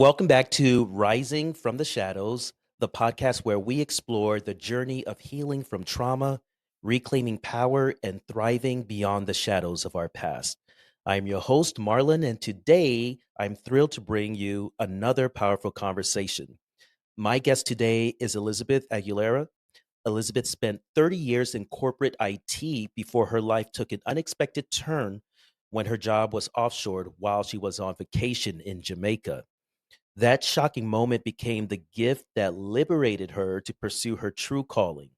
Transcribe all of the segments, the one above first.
Welcome back to Rising from the Shadows, the podcast where we explore the journey of healing from trauma, reclaiming power, and thriving beyond the shadows of our past. I'm your host, Marlon, and today I'm thrilled to bring you another powerful conversation. My guest today is Elizabeth Aguilera. Elizabeth spent 30 years in corporate IT before her life took an unexpected turn when her job was offshored while she was on vacation in Jamaica. That shocking moment became the gift that liberated her to pursue her true calling.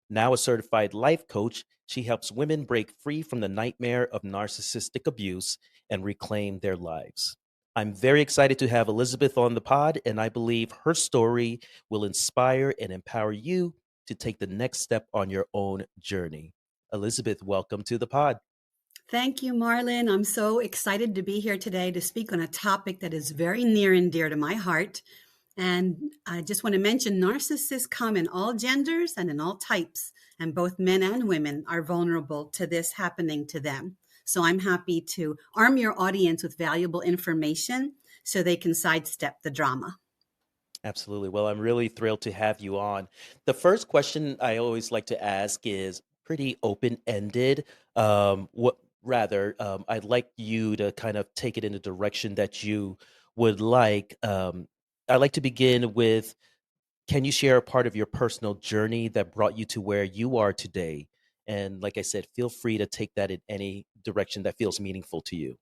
Now a certified life coach, she helps women break free from the nightmare of narcissistic abuse and reclaim their lives. I'm very excited to have Elizabeth on the pod, and I believe her story will inspire and empower you to take the next step on your own journey. Elizabeth, welcome to the pod. Thank you, Marlon. I'm so excited to be here today to speak on a topic that is very near and dear to my heart. And I just want to mention narcissists come in all genders and in all types, and both men and women are vulnerable to this happening to them. So I'm happy to arm your audience with valuable information so they can sidestep the drama. Absolutely. Well, I'm really thrilled to have you on. The first question I always like to ask is pretty open-ended. I'd like you to kind of take it in the direction that you would like. I'd like to begin with, can you share a part of your personal journey that brought you to where you are today? And like I said, feel free to take that in any direction that feels meaningful to you.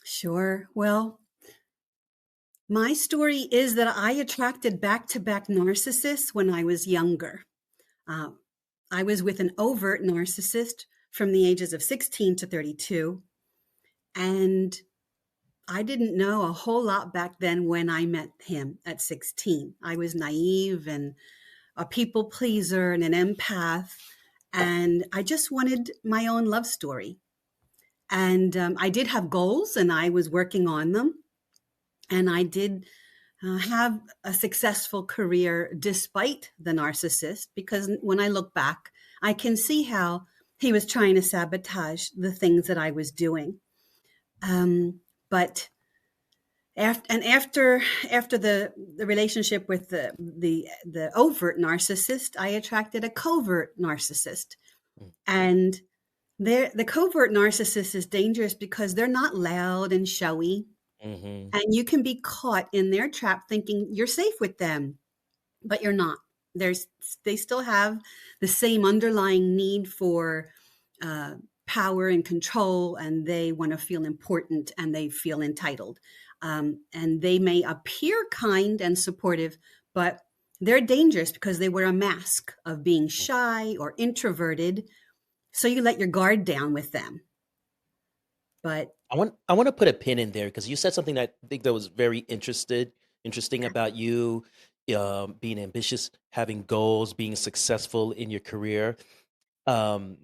Sure. Well, my story is that I attracted back-to-back narcissists when I was younger. Uh, I was with an overt narcissist from the ages of 16 to 32. And I didn't know a whole lot back then when I met him at 16. I was naive and a people pleaser and an empath. And I just wanted my own love story. And I did have goals and I was working on them. And I did have a successful career despite the narcissist, because when I look back, I can see how he was trying to sabotage the things that I was doing. But after the relationship with the overt narcissist, I attracted a covert narcissist, and the covert narcissist is dangerous because they're not loud and showy. Mm-hmm. And you can be caught in their trap thinking you're safe with them, but you're not. They still have the same underlying need for power and control, and they want to feel important and they feel entitled. And they may appear kind and supportive, but they're dangerous because they wear a mask of being shy or introverted. So you let your guard down with them. But I want to put a pin in there because you said something that I think that was very interesting about you being ambitious, having goals, being successful in your career. Um,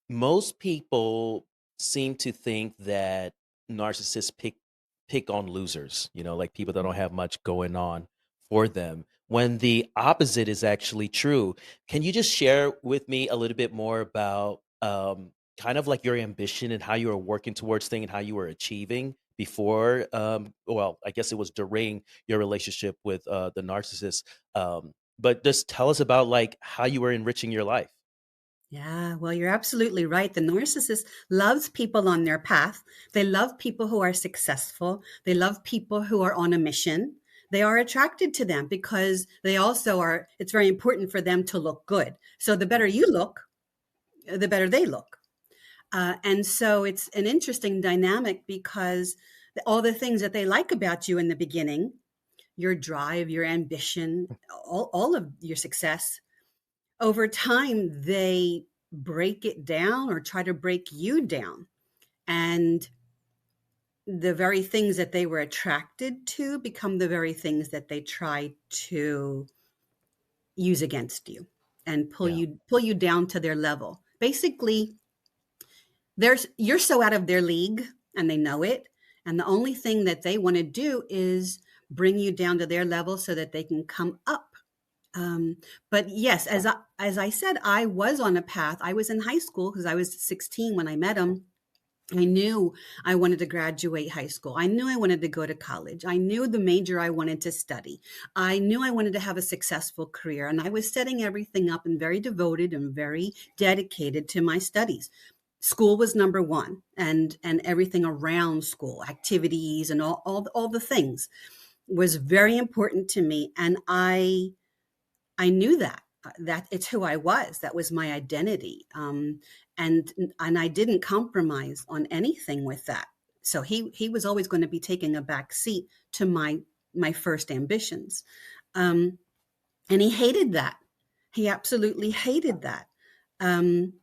Most people seem to think that narcissists pick on losers, like people that don't have much going on for them, when the opposite is actually true. Can you just share with me a little bit more about kind of like your ambition and how you were working towards things and how you were achieving before, well, I guess it was during your relationship with the narcissist. But just tell us about like how you were enriching your life. yeah, well, you're absolutely right. The narcissist loves people on their path. They love people who are successful. They love people who are on a mission. They are attracted to them because they also are, it's very important for them to look good. So the better you look, the better they look. And so it's an interesting dynamic because all the things that they like about you in the beginning, your drive, your ambition, all of your success, over time, they break it down or try to break you down. And the very things that they were attracted to become the very things that they try to use against you and Yeah. pull you down to their level. Basically, you're so out of their league and they know it. And the only thing that they want to do is bring you down to their level so that they can come up. But yes, as I said, I was on a path. I was in high school because I was 16 when I met him. I knew I wanted to graduate high school. I knew I wanted to go to college. I knew the major I wanted to study. I knew I wanted to have a successful career. And I was setting everything up and very devoted and very dedicated to my studies. School was number one, and everything around school, activities and all the things was very important to me. And I knew that it's who I was. That was my identity. And I didn't compromise on anything with that. So he was always going to be taking a back seat to my first ambitions. Um, and he hated that. He absolutely hated that. Um,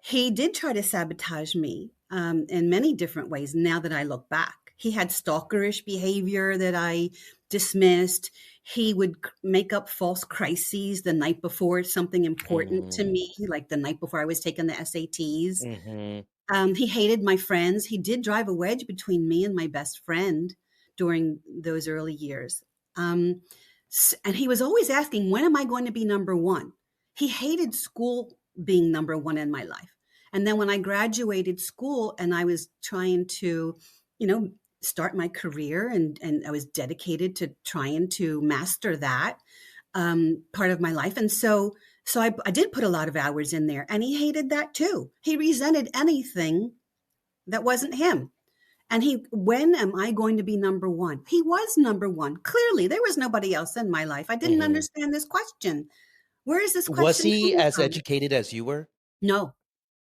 he did try to sabotage me in many different ways now that I look back. He had stalkerish behavior that I dismissed. He would make up false crises the night before something important to Mm, me, like the night before I was taking the SATs. mhm, He hated my friends. He did drive a wedge between me and my best friend during those early years. Um, and he was always asking, when am I going to be number one? He hated school being number one in my life. And then when I graduated school and I was trying to, you know, start my career and I was dedicated to trying to master that part of my life. And so I did put a lot of hours in there, and he hated that too. He resented anything that wasn't him. And when am I going to be number one? He was number one. Clearly, there was nobody else in my life. I didn't mhm. understand this question. Where is this Was question he coming as from? educated as you were? No,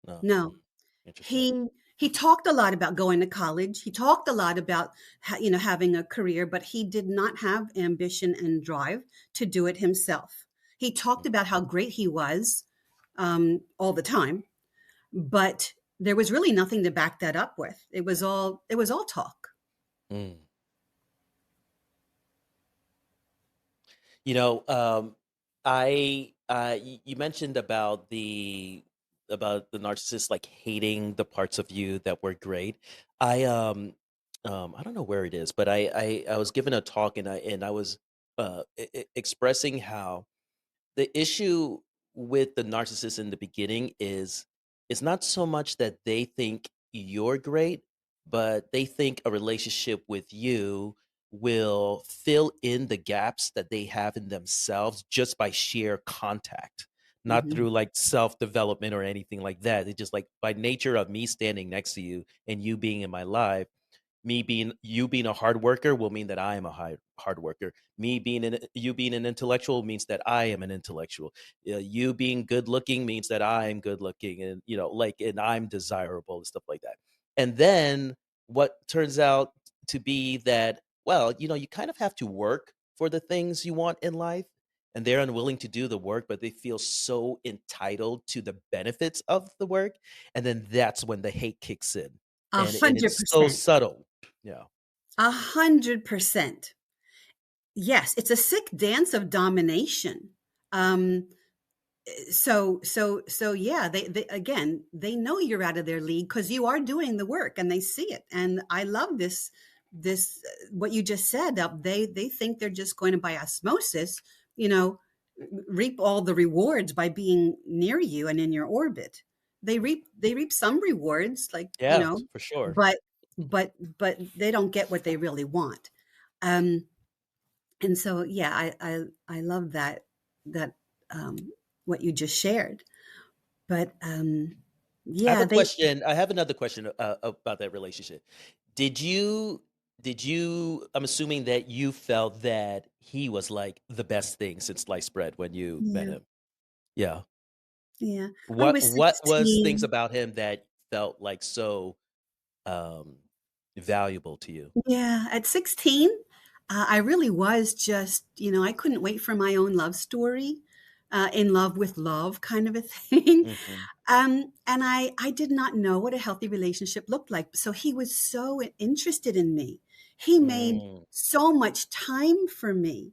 No. no. Mm, interesting. He talked a lot about going to college. He talked a lot about having a career, but he did not have ambition and drive to do it himself. He talked Mm, about how great he was all the time, but there was really nothing to back that up with. It was all talk. mm. You know, you mentioned about the narcissist like hating the parts of you that were great. I I don't know where it is, but I was given a talk and I was expressing how the issue with the narcissist in the beginning is it's not so much that they think you're great, but they think a relationship with you will fill in the gaps that they have in themselves just by sheer contact, not Hmm. through like self development or anything like that. It's just like by nature of me standing next to you and you being in my life, you being a hard worker will mean that I am a hard worker. You being an intellectual means that I am an intellectual. You being good looking means that I am good looking, and like, and I'm desirable and stuff like that. And then what turns out to be that, well, you kind of have to work for the things you want in life, and they're unwilling to do the work, but they feel so entitled to the benefits of the work, and then that's when the hate kicks in, A and hundred it's so percent. subtle. Yeah. 100%. Yes, it's a sick dance of domination. Um, so yeah, they again, they know you're out of their league because you are doing the work and they see it. And I love this what you just said. They think they're just going to, by osmosis, you know reap all the rewards by being near you and in your orbit. They reap some rewards, like, Yeah, for sure. but but they don't get what they really want. um and so, yeah, I love that um what you just shared. But yeah, they I have another question about that relationship. Did you did you I'm assuming that you felt that he was like the best thing since sliced bread when you met yeah, him. Yeah. yeah, I What was what was things 16. about him that felt like so um valuable to you? Yeah, at 16, I really was just, I couldn't wait for my own love story, in love with love kind of a thing. Mhm. And I did not know what a healthy relationship looked like. So he was so interested in me. He made Mm, so much time for me.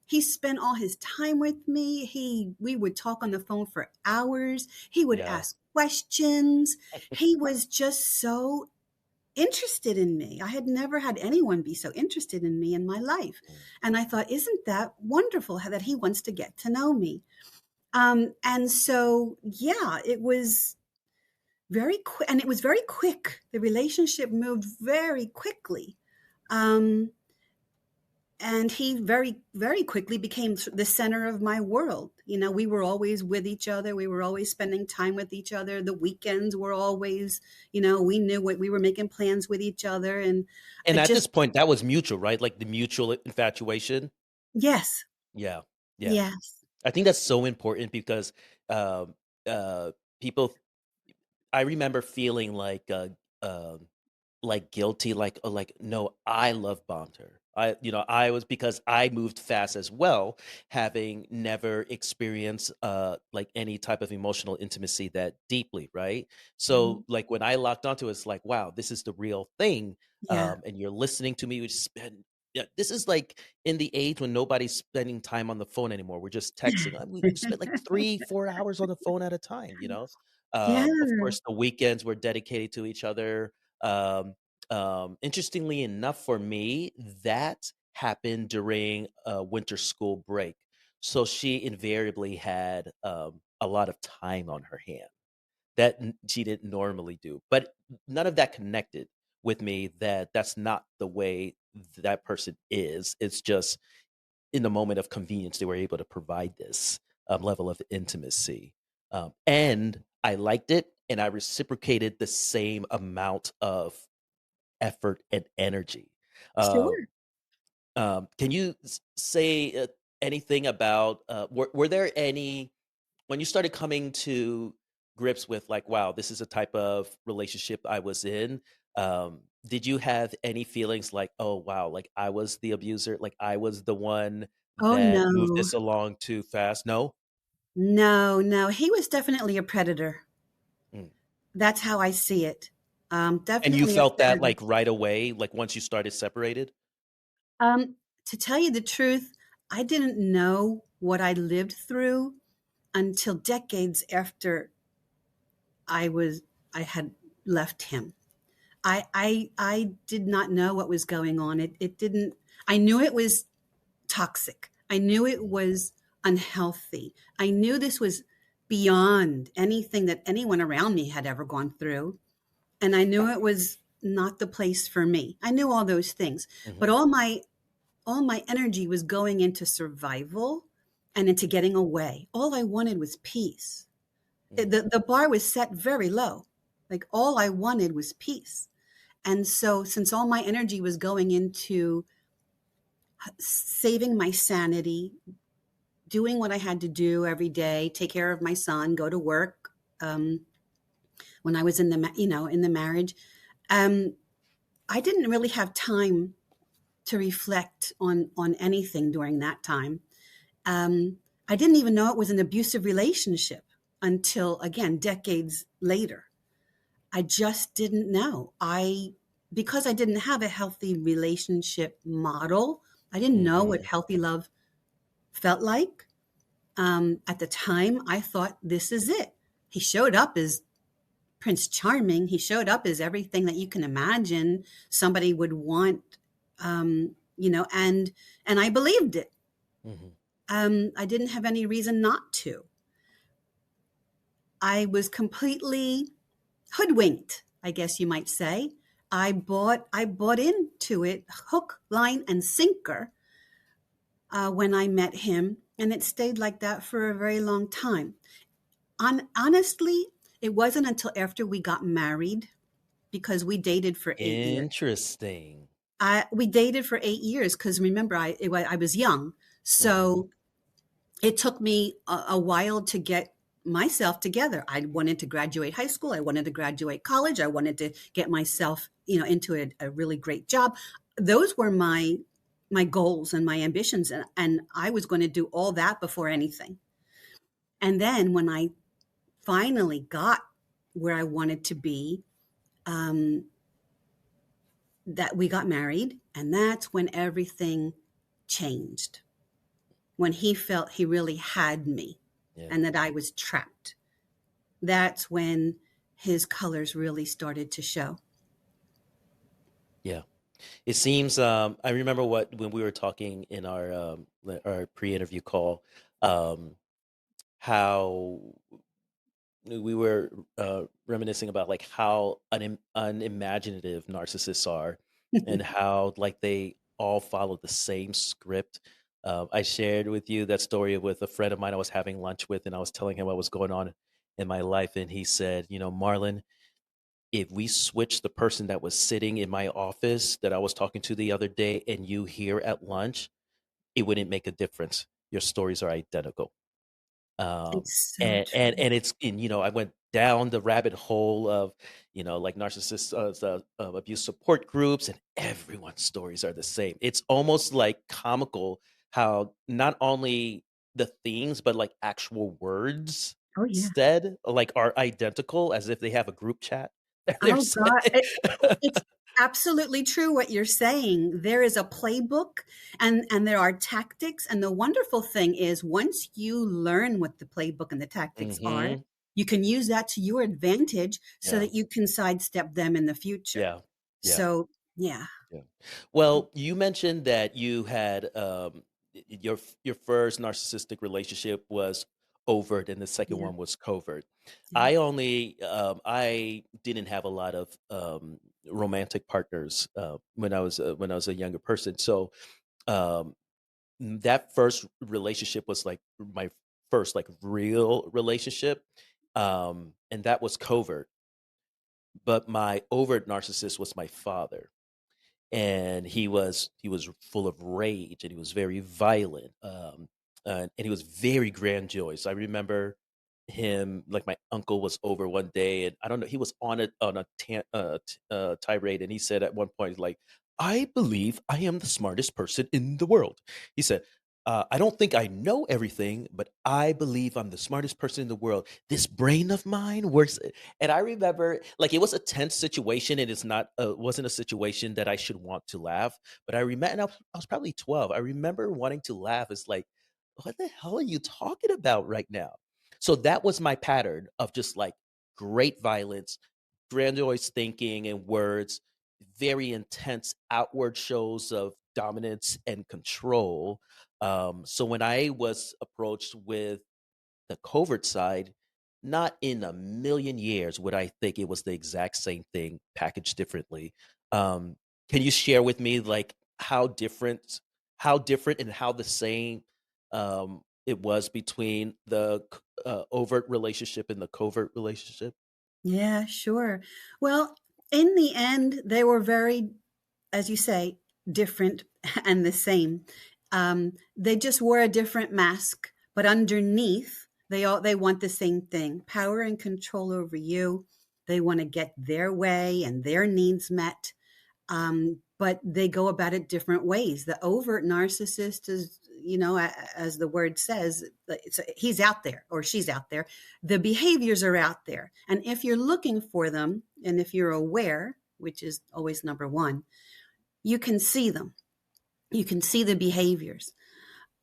He spent all his time with me. We would talk on the phone for hours. He would yeah. ask questions. He was just so interested in me. I had never had anyone be so interested in me in my life. Mm. And I thought, isn't that wonderful that he wants to get to know me? And so, yeah, very quick, and it was very quick. The relationship moved very quickly. Um, and he very, very quickly became the center of my world. You know, we were always with each other. We were always spending time with each other. The weekends were always, we knew what we were making plans with each other. And I And at this just, point, that was mutual, right? Like the mutual infatuation. yes, Yeah, yeah. yes. I think that's so important because um, people. I remember feeling like guilty, like no, I love bombed her. I was because I moved fast as well, having never experienced like any type of emotional intimacy that deeply, right? Mhm. So like when I locked onto it, it's like, wow, this is the real thing. Yeah. And you're listening to me, we spend yeah, this is like in the age when nobody's spending time on the phone anymore. We're just texting. We spent like 3, 4 hours on the phone at a time, you know? Yeah. Of course, the weekends were dedicated to each other. Um, Interestingly enough, for me, that happened during a winter school break. So she invariably had a lot of time on her hand that she didn't normally do. But none of that connected with me that that's not the way that person is. It's just in the moment of convenience, they were able to provide this level of intimacy. And I liked it, and I reciprocated the same amount of effort and energy. Um, Sure. can you say anything about were there any when you started coming to grips with like, wow, this is a type of relationship I was in? Did you have any feelings like, oh wow, like I was the abuser, like I was the one Oh, that moved no. this along too fast? No. No, no. He was definitely a predator. Mm. That's how I see it. And you Definitely a felt that predator. like right away, like once you started separated. Um, to tell you the truth, I didn't know what I lived through until decades after I was I had left him. I did not know what was going on. It didn't. I knew it was toxic. I knew it Mm, was unhealthy. I knew this was beyond anything that anyone around me had ever gone through. And I knew it was not the place for me. I knew all those things, but mhm, all my energy was going into survival and into getting away. All I wanted was peace. mhm, The bar was set very low. Like all I wanted was peace. And so since all my energy was going into saving my sanity, doing what I had to do every day, take care of my son, go to work, when I was in the marriage, um, I didn't really have time to reflect on anything during that time. Um, I didn't even know it was an abusive relationship until again decades later. I just didn't know. I Because I didn't have a healthy relationship model. I didn't know what mhm, healthy love felt like. At the time, I thought this is it. He showed up as Prince Charming. He showed up as everything that you can imagine somebody would want, and I believed it. mhm. I didn't have any reason not to. I was completely hoodwinked, I guess you might say. I bought into it hook, line, and sinker when I met him, and it stayed like that for a very long time. Honestly, it wasn't until after we got married because we dated for 8 years. Interesting. We dated for 8 years because remember, I was young, Mhm, so it took me a while to get myself together. I wanted to graduate high school. I wanted to graduate college. I wanted to get myself, into a really great job. Those were my goals and my ambitions, and I was going to do all that before anything. And then when I finally got where I wanted to be, um, that we got married, and that's when everything changed. When he felt he really had me, yeah, and that I was trapped. That's when his colors really started to show. yeah. It seems I remember what when we were talking in our pre-interview call, um how we were reminiscing about like how unimaginative narcissists are, and how like they all follow the same script. I shared with you that story with a friend of mine I was having lunch with, and I was telling him what was going on in my life, and he said, "You know, Marlon, if we switch the person that was sitting in my office that I was talking to the other day and you here at lunch, it wouldn't make a difference. Your stories are identical." Um, It's so and true. it's and, you know, I went down the rabbit hole of, you know, like narcissist abuse support groups, and everyone's stories are the same. It's almost like comical how not only the themes, but like actual words Oh, yeah. said, like, are identical as if they have a group chat that they're Oh saying. god, it's absolutely true what you're saying. There is a playbook and there are tactics, and the wonderful thing is once you learn what the playbook and the tactics are, Mhm. you can use that to your advantage so Yeah. that you can sidestep them in the future. Yeah. Yeah. So, yeah. Yeah. Well, you mentioned that you had your first narcissistic relationship was overt, and the second Yeah, one was covert. yeah. I didn't have a lot of romantic partners when I was a younger person. So um, that first relationship was like my first like real relationship, and that was covert. But my overt narcissist was my father, and he was full of rage, and he was very violent, and he was very grandiose. I remember him, like, my uncle was over one day, and I don't know, he was on a tirade, and he said at one point, like, "I believe I am the smartest person in the world." He said, "I don't think I know everything, but I believe I'm the smartest person in the world. This brain of mine works." And I remember, like, it was a tense situation, and it's not wasn't a situation that I should want to laugh, but I remember, and I was probably 12. I remember wanting to laugh. It's like, "What the hell are you talking about right now?" So that was my pattern of just, like, great violence, grandiose thinking and words, very intense outward shows of dominance and control. So when I was approached with the covert side, not in a million years would I think it was the exact same thing packaged differently. Um, can you share with me, like, how different and how the same it was between the overt relationship and the covert relationship? Yeah, sure. Well, in the end, they were very, as you say, different and the same. They just wore a different mask, but underneath, they want the same thing: power and control over you. They want to get their way and their needs met, but they go about it different ways. The overt narcissist is, as the word says, he's out there or she's out there. The behaviors are out there. And if you're looking for them and if you're aware, which is always number one, you can see them. You can see the behaviors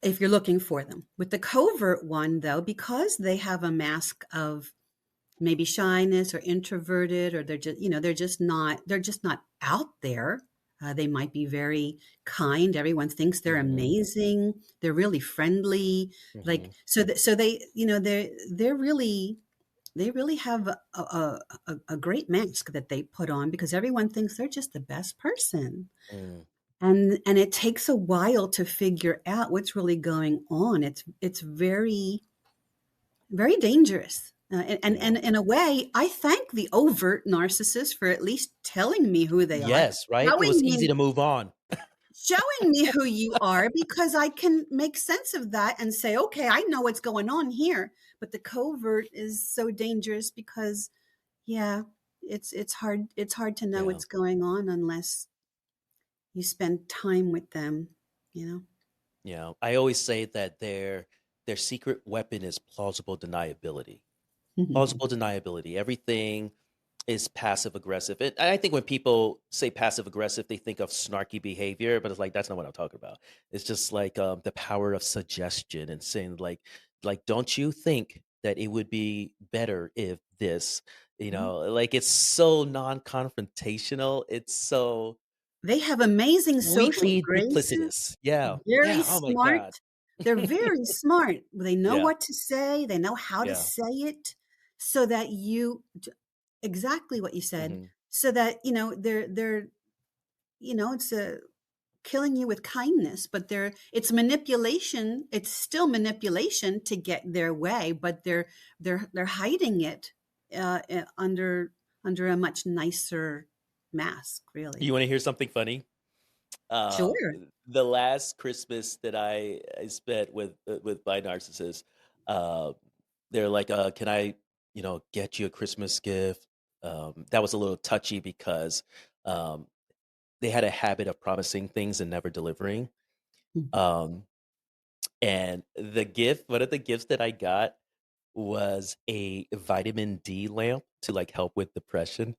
if you're looking for them. With the covert one, though, because they have a mask of maybe shyness or introverted, or they're just not out there. They might be very kind. Everyone thinks they're Mhm, amazing. They're really friendly. Like mhm, so they they really have a great mask that they put on because everyone thinks they're just the best person. mm, And it takes a while to figure out what's really going on. It's very, very dangerous. And yeah. in a way, I thank the overt narcissist for at least telling me who they are, Yes, right? It showing was easy me to move on. showing me who you are, because I can make sense of that and say, okay, I know what's going on here. But the covert is so dangerous because, yeah, it's hard to know Yeah. what's going on unless you spend time with them, you know. Yeah, I always say that their secret weapon is plausible deniability. Plausible deniability. Everything is passive aggressive. And I think when people say passive aggressive, they think of snarky behavior, but it's like that's not what I'm talking about. It's just like the power of suggestion and saying like don't you think that it would be better if this, like it's so non-confrontational. It's so They have amazing social sweetly graces, duplicitous. Yeah. very Yeah. Oh my smart. God. They're very smart. They know Yeah. what to say, they know how to Yeah. say it. so that exactly what you said, Mhm. so that, they're, it's a killing you with kindness, but it's manipulation. It's still manipulation to get their way, but they're hiding it under a much nicer mask, really. You wanna hear something funny? Uh, Sure. the last Christmas that I spent with my narcissist, uh, they're like, "Can I, get you a Christmas gift?" That was a little touchy because, um, they had a habit of promising things and never delivering. Mm. Um, and one of the gifts that I got was a vitamin D lamp to, like, help with depression.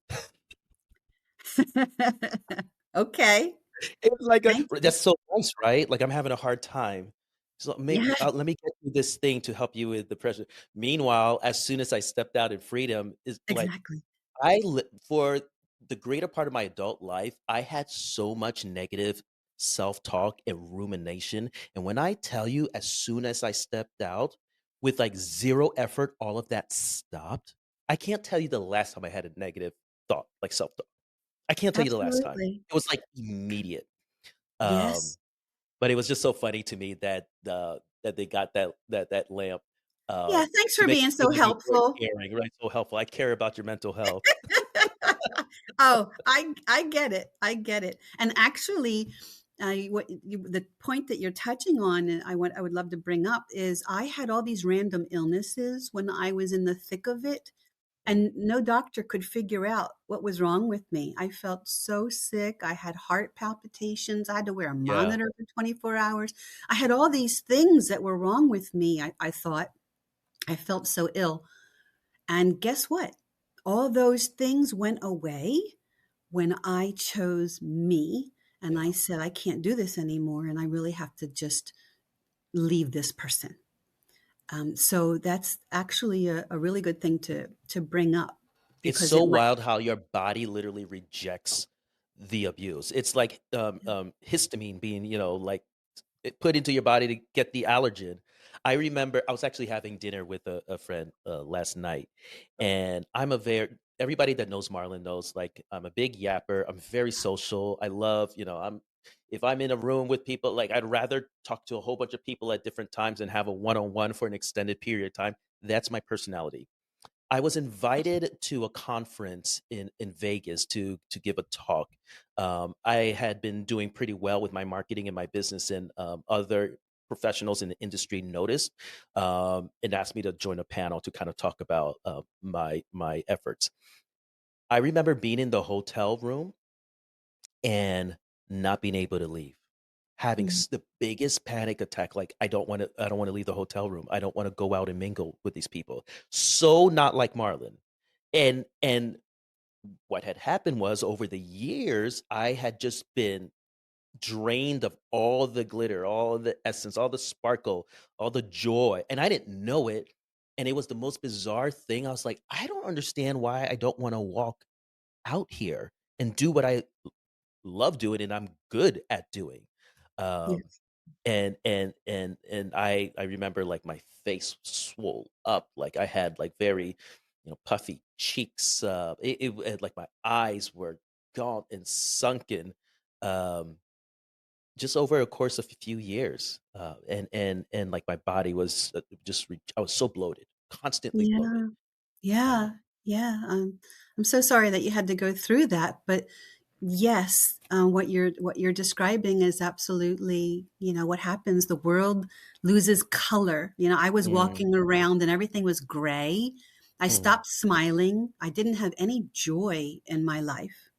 Okay. It was like a Thank you. that's so nice, right? Like, I'm having a hard time. So, Yeah, let me get you this thing to help you with depression. Meanwhile, as soon as I stepped out in freedom, is like, exactly. for the greater part of my adult life, I had so much negative self-talk and rumination, and when I tell you, as soon as I stepped out, with, like, 0 effort, all of that stopped. I can't tell you the last time I had a negative thought, like self-talk. I can't tell you the last time. Absolutely. It was, like, immediate. Um, Yes. but it was just so funny to me that, that they got that lamp, Yeah, thanks to for make being it feel so like you were helpful. caring, right? So helpful. I care about your mental health. Oh, I get it. I get it. And actually, the point that you're touching on, and I would love to bring up is I had all these random illnesses when I was in the thick of it, Mm, and no doctor could figure out what was wrong with me. I felt so sick. I had heart palpitations. I had to wear a yeah. monitor for 24 hours. I had all these things that were wrong with me. I thought I felt so ill. And guess what? All those things went away when I chose me and I Yeah. said, I can't do this anymore. And I really have to just leave this person. So that's actually a really good thing to bring up It's because so it like, wild how your body literally rejects the abuse. It's like, histamine being, like, put into your body to get the allergen. I remember I was actually having dinner with a friend last night, and everybody that knows Marlon knows, like, I'm a big yapper. I'm very social. I love, if I'm in a room with people, like, I'd rather talk to a whole bunch of people at different times and have a one on one for an extended period of time. That's my personality. I was invited to a conference in Vegas to give a talk. I had been doing pretty well with my marketing and my business, and other professionals in the industry noticed, and asked me to join a panel to kind of talk about my efforts. I remember being in the hotel room and not being able to leave, having mm, the biggest panic attack. Like, I don't want to leave the hotel room. I don't want to go out and mingle with these people. So not like Marlon. And what had happened was, over the years, I had just been drained of all the glitter, all the essence, all the sparkle, all the joy, and I didn't know it. And it was the most bizarre thing. I was like, I don't understand why I don't want to walk out here and do what I love doing and I'm good at doing. Um, yes. and I remember, like, my face swole up, like, I had, like, very, puffy cheeks, like, my eyes were gaunt and sunken, um, just over a course of a few years, and, like, my body was, I was so bloated, constantly bloated. Yeah. Yeah. uh Yeah. I'm so sorry that you had to go through that, but yes, what you're describing is absolutely, what happens. The world loses color. I was mm, walking around and everything was gray. I mm. stopped smiling. I didn't have any joy in my life.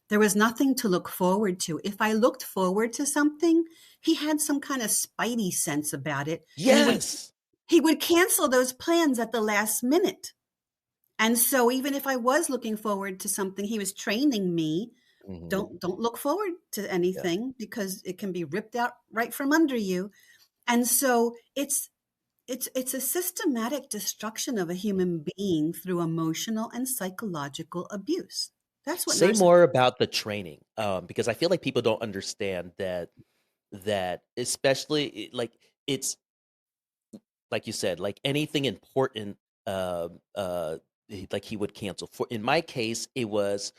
There was nothing to look forward to. If I looked forward to something, he had some kind of spidey sense about it, and Yes. he would cancel those plans at the last minute. And so even if I was looking forward to something, he was training me, Mhm. don't look forward to Yeah. anything because it can be ripped out right from under you. And so it's a systematic destruction of a human being through emotional and psychological abuse. That's what Say narcissism. more about the training, because I feel like people don't understand that especially, like, it's like you said, like anything important. um, uh, like he would cancel. For in my case, it was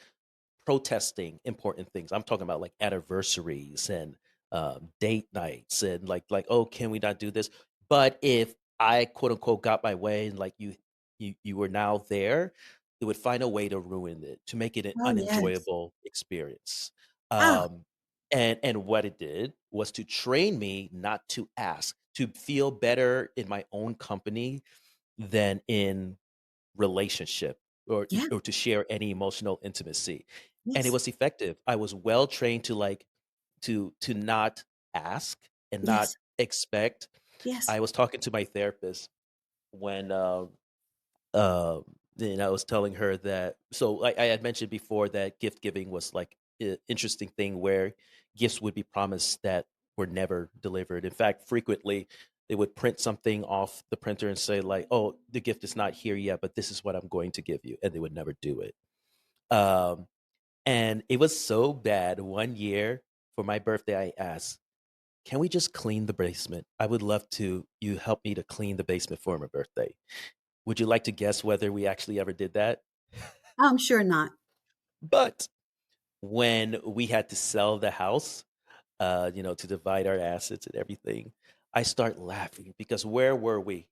protesting important things. I'm talking about like anniversaries and date nights and oh, can we not do this? But if I quote unquote got my way and like you were now there, it would find a way to ruin it, to make it an Oh, yes. unenjoyable experience. Oh, Um, and what it did was to train me not to ask, to feel better in my own company than in relationship yeah. or to share any emotional intimacy. And it Yes. was effective. I was well trained to to not ask and not Yes. expect. Yes. I was talking to my therapist when um I was telling her that, so I had mentioned before that gift giving was like an interesting thing where gifts would be promised that were never delivered. In fact, frequently they would print something off the printer and say like, "Oh, the gift is not here yet, but this is what I'm going to give you," and they would never do it. Um, and it was so bad. One year for my birthday, I asked, "Can we just clean the basement? I would love to. You help me to clean the basement for my birthday." Would you like to guess whether we actually ever did that? Oh, I'm sure not. But when we had to sell the house, to divide our assets and everything, I start laughing because where were we?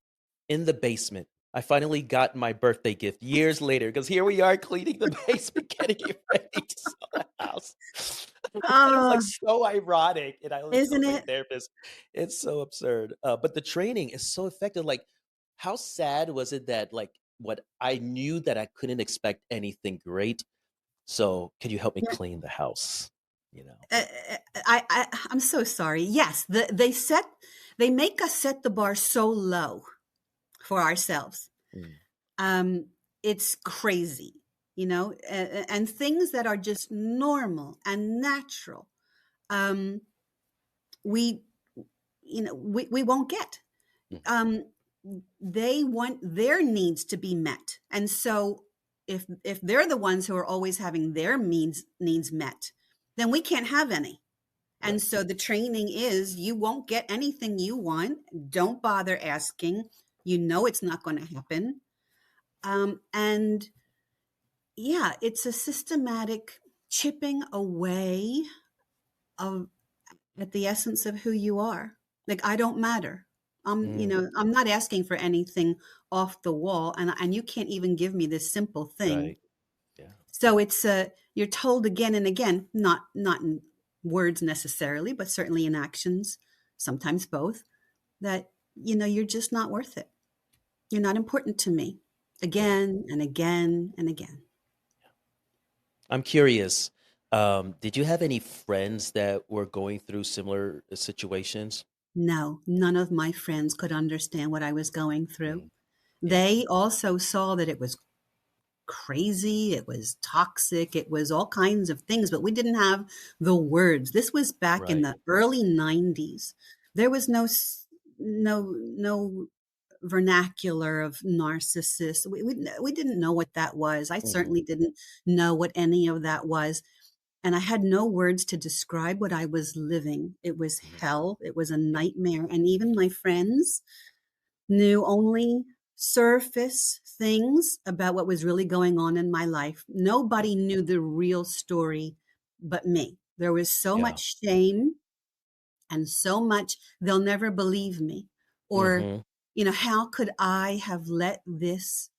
In the basement. I finally got my birthday gift years later because here we are cleaning the basement, getting it ready to sell the house. And it was like Oh, so ironic. And I was isn't telling my it? therapist, it's so absurd. But the training is so effective. Like, how sad was it that, like, what I knew that I couldn't expect anything great. So, could you help me Yeah. clean the house? You know? I'm so sorry. Yes, they make us set the bar so low for ourselves. Mm, Um, it's crazy, and things that are just normal and natural. Um, we, we won't get. mhm. Um, they want their needs to be met, and so if they're the ones who are always having their needs met, then we can't have any. And Right. so the training is you won't get anything you want. Don't bother asking. You know it's not going to happen. And yeah, it's a systematic chipping away of at the essence of who you are. Like I don't matter. Mm, I'm not asking for anything off the wall, and you can't even give me this simple thing. right. Yeah. So you're told again and again, not in words necessarily, but certainly in actions, sometimes both, that you're just not worth it. You're not important to me. Yeah. Again and again and again. I'm curious. Did you have any friends that were going through similar situations? No, none of my friends could understand what I was going through. Mm, yeah. They also saw that it was crazy, it was toxic, it was all kinds of things, but we didn't have the words. This was back in Right. the early 90s. There was no vernacular of narcissist. We didn't know what that was. I Hmm. certainly didn't know what any of that was. And I had no words to describe what I was living. It was Hmm. hell. It was a Yeah. nightmare. And even my friends knew only surface things about what was really going on in my life. Yeah. Nobody knew the real story but me. There was so Yeah. much shame and so much they'll never believe me. Or, Hmm. how could I have let this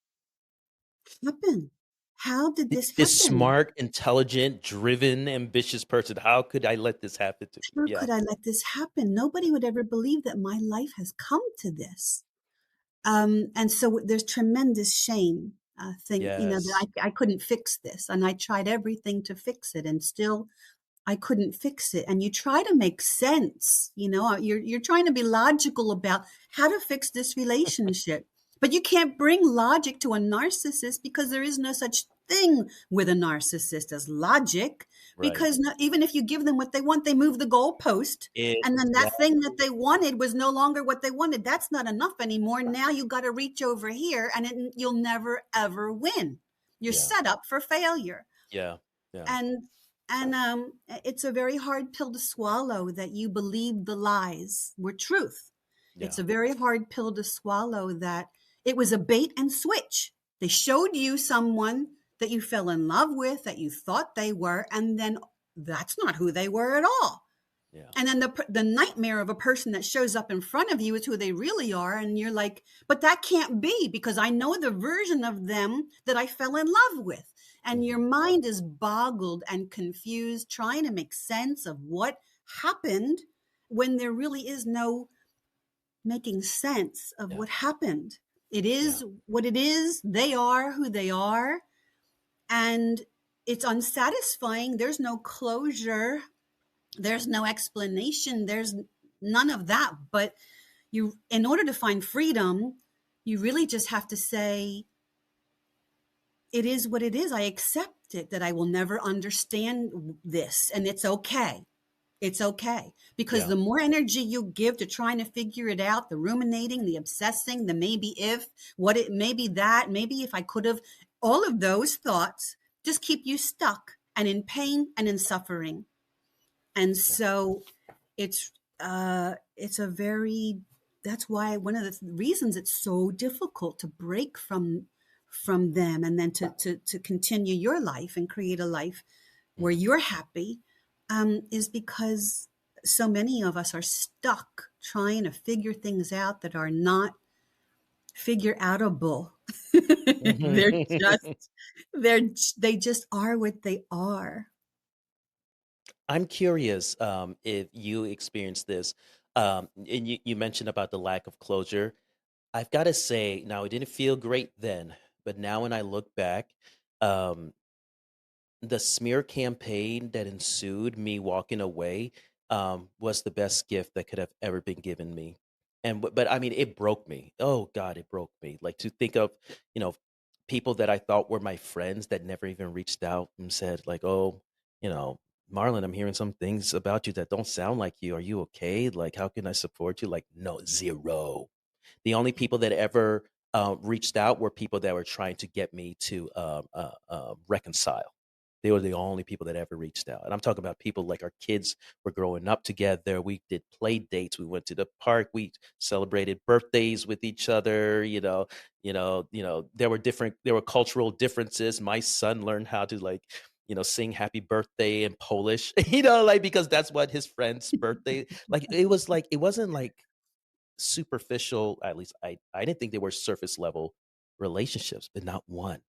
happen? How did this This happen? smart, intelligent, driven, ambitious person. How could I let this happen to me? How Yeah. could I let this happen? Nobody would ever believe that my life has come to this. And so there's tremendous shame. That Yes. I couldn't fix this, and I tried everything to fix it, and still I couldn't fix it. And you try to make sense, you're trying to be logical about how to fix this relationship. But you can't bring logic to a narcissist because there is no such thing with a narcissist as logic. Right. Because even if you give them what they want, they move the goalpost. And then that thing that Exactly. they wanted was no longer what they wanted. That's not enough anymore. Now you got to reach over here you'll never, ever win. You're Yeah. set up for failure. Yeah. Yeah. And it's a very hard pill to swallow that you believe the lies were truth. It's Yeah. a very hard pill to swallow that It was a bait and switch. They showed you someone that you fell in love with, that you thought they were, and then that's not who they were at all. Yeah. And then the nightmare of a person that shows up in front of you is who they really are. And you're like, but that can't be, because I know the version of them that I fell in love with. And your Mhm. mind is boggled and confused, trying to make sense of what happened when there really is no making sense of Yeah. what happened. It Yeah. is what it is. They are who they are. And it's unsatisfying. There's no closure. There's no explanation. There's none of that. But you, in order to find freedom, you really just have to say, it is what it is. I accept it, that I will never understand this. And it's okay. It's okay. Because Yeah. the more energy you give to trying to figure it out, the ruminating, the obsessing, the maybe if, what it maybe that, maybe if I could have, all of those thoughts just keep you stuck and in pain and in suffering. And Yeah. so it's a very, that's why one of the reasons it's so difficult to break from them, and then to continue your life and create a life where Mhm. you're happy, is because so many of us are stuck trying to figure things out that are not figure outable. they're just they're they just are what they are. I'm curious if you experienced this. And you mentioned about the lack of closure. I've got to say, now it didn't feel great then, but now when I look back, um, the smear campaign that ensued, me walking away, was the best gift that could have ever been given me. And but I mean, it broke me. Oh God, it broke me. Like to think of, you know, people that I thought were my friends that never even reached out and said, like, "Oh, you know, Marlon, I'm hearing some things about you that don't sound like you. Are you okay? Like, how can I support you?" Like, no, zero. The only people that ever reached out were people that were trying to get me to reconcile. They were the only people that ever reached out. And I'm talking about people like our kids were growing up together. We did play dates. We went to the park. We celebrated birthdays with each other. There were cultural differences. My son learned how to like, sing happy birthday in Polish, like because that's what his friend's birthday, like it wasn't like superficial. At least I didn't think they were surface level relationships, but not one.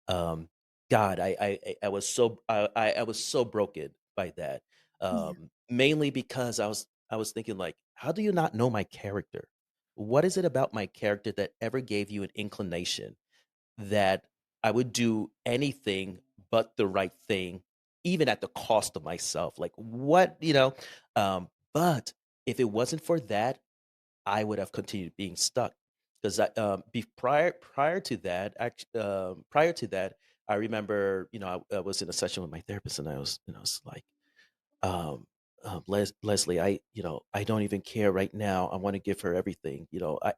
um God, I was so I was so broken by that. Yeah. Mainly because I was thinking, like, how do you not know my character? What is it about my character that ever gave you an inclination that I would do anything but the right thing, even at the cost of myself? Like, what, but if it wasn't for that, I would have continued being stuck. Because prior to that, I remember, I was in a session with my therapist, and I was like, um, Leslie, I don't even care right now. I want to give her everything.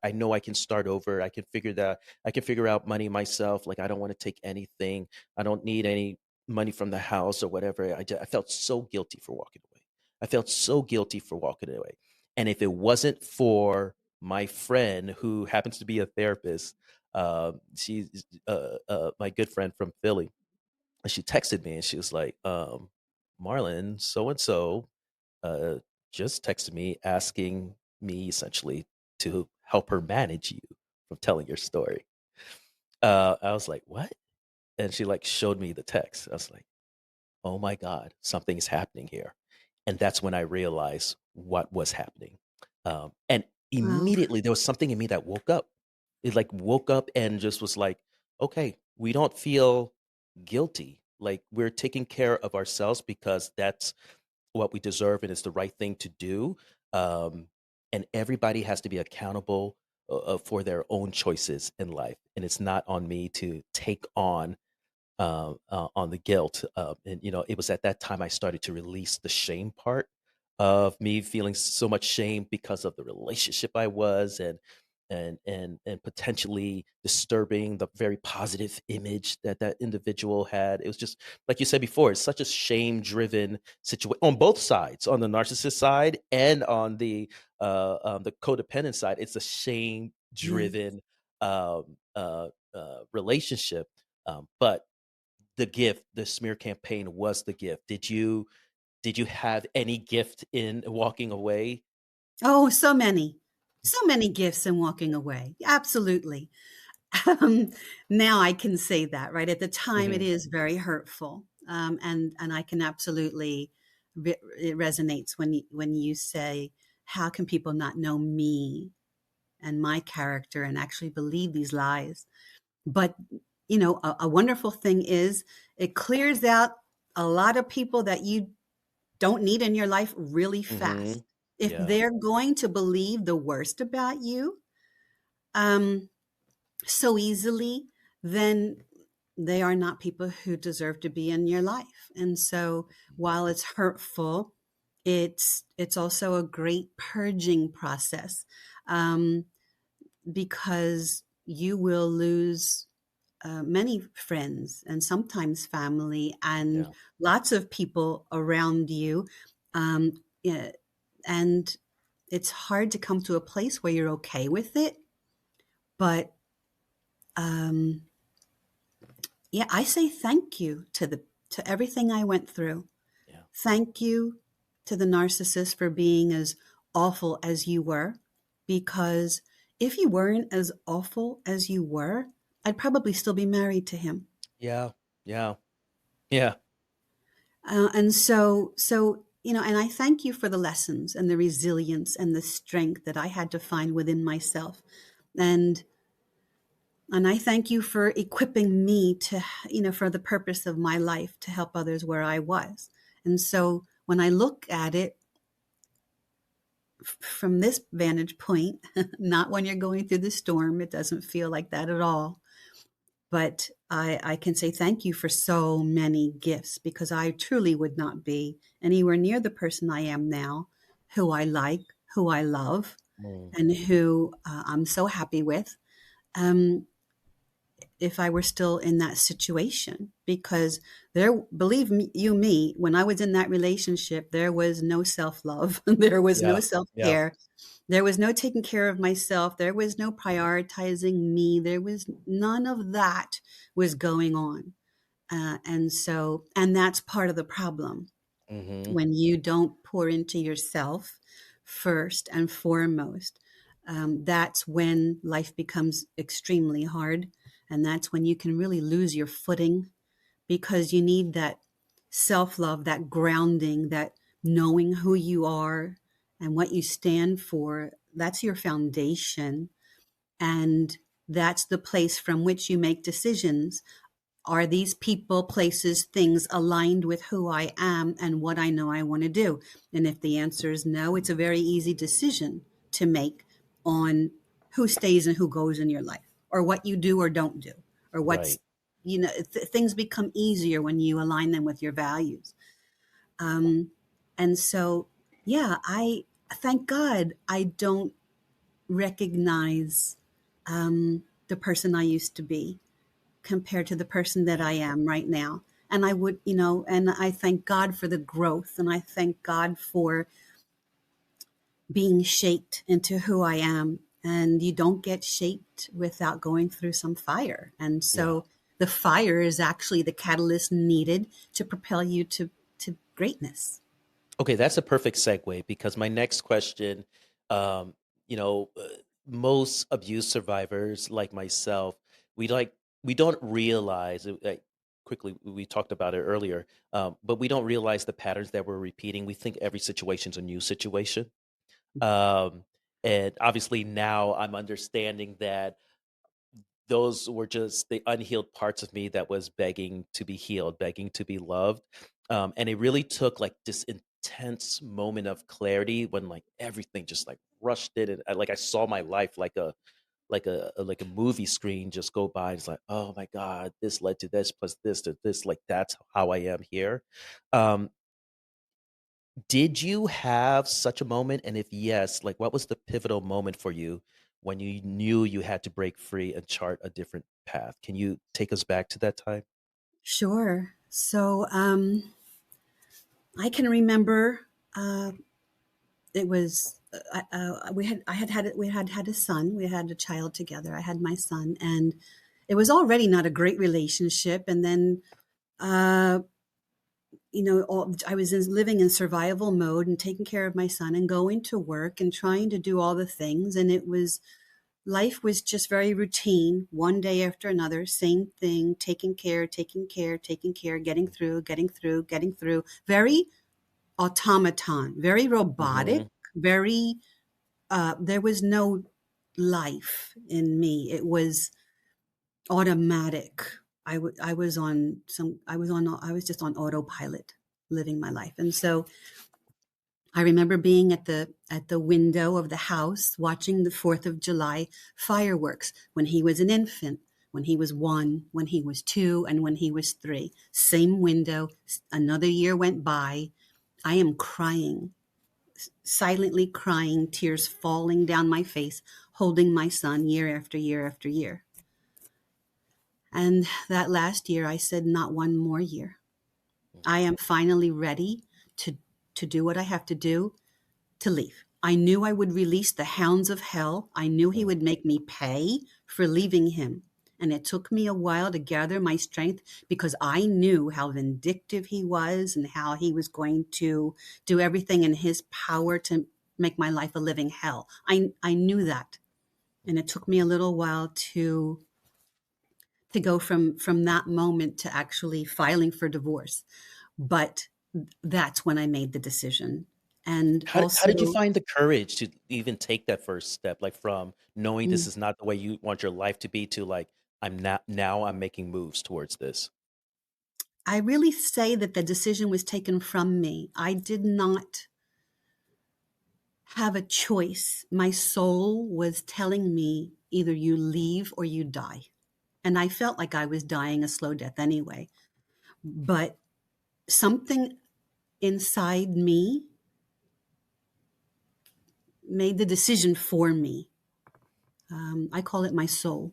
I know I can start over. I can figure out money myself. Like, I don't want to take anything. I don't need any money from the house or whatever. I felt so guilty for walking away. I felt so guilty for walking away. And if it wasn't for my friend who happens to be a therapist, she's my good friend from Philly, and she texted me and she was like, Marlon, so and so just texted me asking me essentially to help her manage you from telling your story. I was like, what? And she like showed me the text. I was like, oh my God, something is happening here. And that's when I realized what was happening. And Wow. immediately there was something in me that woke up. It like woke up and just was like, okay, we don't feel guilty. Like, we're taking care of ourselves because that's what we deserve and it's the right thing to do. Um, and everybody has to be accountable for their own choices in life. And it's not on me to take on the guilt. And it was at that time I started to release the shame part of me feeling so much shame because of the relationship I was, and potentially disturbing the very positive image that that individual had. It was just like you said before. It's such a shame-driven situation on both sides, on the narcissist side and on the codependent side. It's a Yes. shame-driven relationship. But the gift, the smear campaign was the gift. Did you have any gift in walking away? Oh, so many gifts in walking away. Absolutely. Um, Now I can say that, right? At the time, it Hmm. is very hurtful, and I can absolutely it resonates when you say, "How can people not know me and my character and actually believe these lies?" But a wonderful thing is it clears out a lot of people that you don't need in your life really Hmm. fast. If Yeah. they're going to believe the worst about you, um, so easily, then they are not people who deserve to be in your life. And so while it's hurtful, it's also a great purging process, um, because you will lose many friends and sometimes family and Yeah. lots of people around you. Um, yeah, and it's hard to come to a place where you're okay with it. But um, yeah, I say thank you to everything I went through. Yeah. Thank you to the narcissist for being as awful as you were, because if you weren't as awful as you were, I'd probably still be married to him. Yeah. Yeah. Yeah. And I thank you for the lessons and the resilience and the strength that I had to find within myself. And And I thank you for equipping me to, for the purpose of my life to help others where I was. And so when I look at it from this vantage point, not when you're going through the storm, it doesn't feel like that at all. But I can say thank you for so many gifts, because I truly would not be anywhere near the person I am now, who I like, who I love, Mm. and who I'm so happy with. Um, if I were still in that situation, because believe me, when I was in that relationship, there was no self-love. There was no Yeah. Yeah. self-care. There was no taking care of myself. There was no prioritizing me. There was none of that was going on. And that's part of the problem. Hmm. When you don't pour into yourself first and foremost, that's when life becomes extremely hard. And that's when you can really lose your footing, because you need that self love, that grounding, that knowing who you are and what you stand for. That's your foundation. And that's the place from which you make decisions. Are these people, places, things aligned with who I am and what I know I want to do? And if the answer is no, it's a very easy decision to make on who stays and who goes in your life, or what you do or don't do, or Right. things become easier when you align them with your values. Um, and so, yeah, I thank God I don't recognize the person I used to be compared to the person that Yeah. I am right now. And and I thank God for the growth, and I thank God for being shaped into who I am. And you don't get shaped without going through some fire. And Yeah. so the fire is actually the catalyst needed to propel you to greatness. Okay, that's a perfect segue because my next question, um, you know, uh, most abuse survivors like myself, we like we don't realize. Quickly, we talked about it earlier, but we don't realize the patterns that we're repeating. We think every situation's a new situation, um, and obviously now I'm understanding that those were just the unhealed parts of me that was begging to be healed, begging to be loved. And it really took like this intense moment of clarity when like everything just like rushed in and like I saw my life like a movie screen just go by. It's like, oh my God, this led to this plus this to this. Like that's how I am here. Um, did you have such a moment? And if yes, like what was the pivotal moment for you when you knew you had to break free and chart a different path? Can you take us back to that time? Sure. So I can remember it was we had had a son. We had a child together. I had my son, and it was already not a great relationship. And then, uh, I was living in survival mode and taking care of my son and going to work and trying to do all the things. And life was just very routine, one day after another, same thing, taking care, taking care, taking care, getting through, getting through, getting through. Very automaton, very robotic, Mm-hmm. very, there was no life in me. It was automatic. I was just on autopilot living my life. And so I remember being at the window of the house watching the 4th of July fireworks when he was an infant, when he was 1, when he was 2, and when he was 3. Same window. Another year went by. I am crying, silently crying, tears falling down my face, holding my son year after year after year. And that last year I said, not one more year. I am finally ready to do what I have to do to leave. I knew I would release the hounds of hell. I knew he would make me pay for leaving him. And it took me a while to gather my strength because I knew how vindictive he was and how he was going to do everything in his power to make my life a living hell. I knew that. And it took me a little while to go from that moment to actually filing for divorce. But that's when I made the decision. And How did you also, find the courage to even take that first step, like from knowing this mm, is not the way you want your life to be to like I'm not now I'm making moves towards this. I really say that the decision was taken from me. I did not have a choice. My soul was telling me either you leave or you die. And I felt like I was dying a slow death anyway. But something inside me made the decision for me. I call it my soul.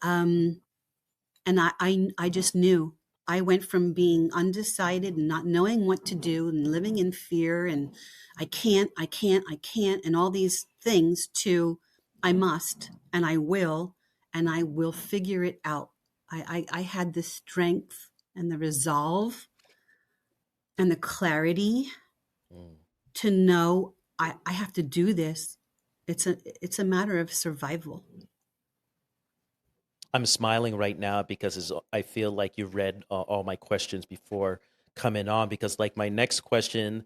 Um, and I just knew. I went from being undecided and not knowing what to do and living in fear and I can't, and all these things to I must and I will figure it out. I had the strength and the resolve and the clarity Mm. to know I have to do this. It's a matter of survival. I'm smiling right now because I feel like you read all my questions before coming on. Because like my next question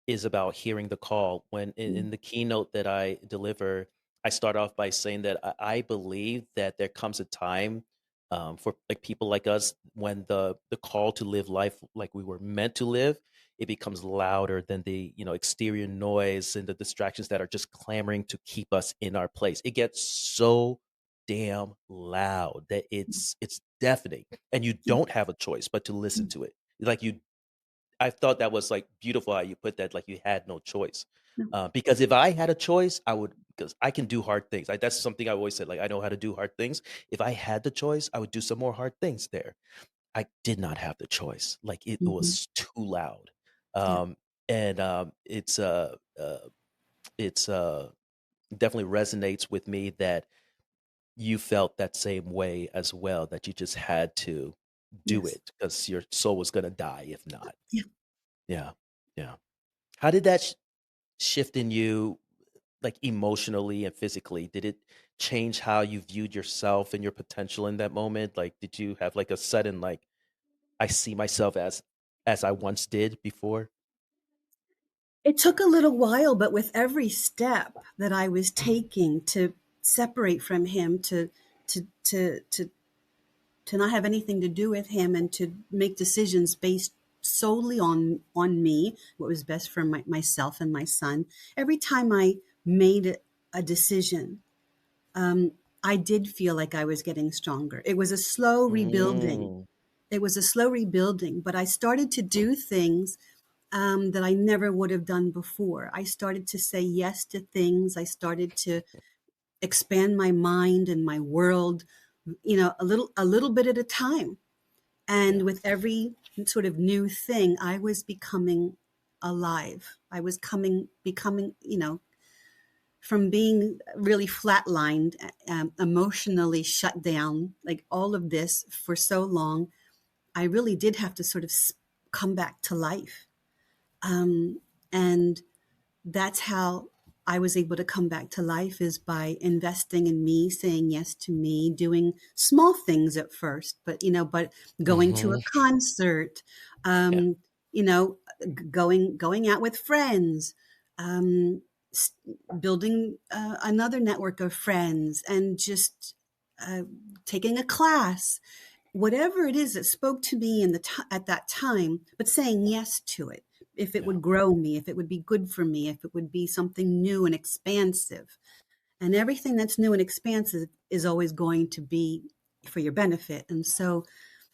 is about hearing the call. When in the keynote that I deliver, I start off by saying that I believe that there comes a time for like people like us when the call to live life like we were meant to live, it becomes louder than the exterior noise and the distractions that are just clamoring to keep us in our place. It gets so damn loud that it's deafening and you Yeah. don't have a choice but to listen to it. Like you I thought that was like beautiful how you put that, like you had no choice. No. Because if I had a choice, I would, because I can do hard things. That's something I always said. Like I know how to do hard things. If I had the choice, I would do some more hard things there. I did not have the choice. Like it Mhm. was too loud. Yeah. Um, and it's definitely resonates with me that you felt that same way as well, that you just had to do Yes. it because your soul was going to die if not. Yeah. Yeah. Yeah. How did that shift in you, like emotionally and physically? Did it change how you viewed yourself and your potential in that moment? Like, did you have like a sudden, like, I see myself as I once did before? It took a little while, but with every step that I was taking to separate from him, to to to to not have anything to do with him, and to make decisions based solely on me, what was best for myself and my son. Every time I made a decision, um, I did feel like I was getting stronger. It was a slow rebuilding. Mm, It was a slow rebuilding, but I started to do things that I never would have done before. I started to say yes to things. I started to expand my mind and my world, a little bit at a time. And yeah. with every sort of new thing, I was becoming alive. I was becoming, from being really flatlined, emotionally shut down, like all of this for so long. I really did have to sort of come back to life. And that's how I was able to come back to life, is by investing in me, saying yes to me, doing small things at first, but going to a Hmm. concert, Yeah. um, you know, going out with friends, um, building another network of friends, and just uh, taking a class, whatever it is that spoke to me at that time, but saying yes to it. If it Yeah. would grow me, if it would be good for me, if it would be something new and expansive. And everything that's new and expansive is always going to be for your benefit. And so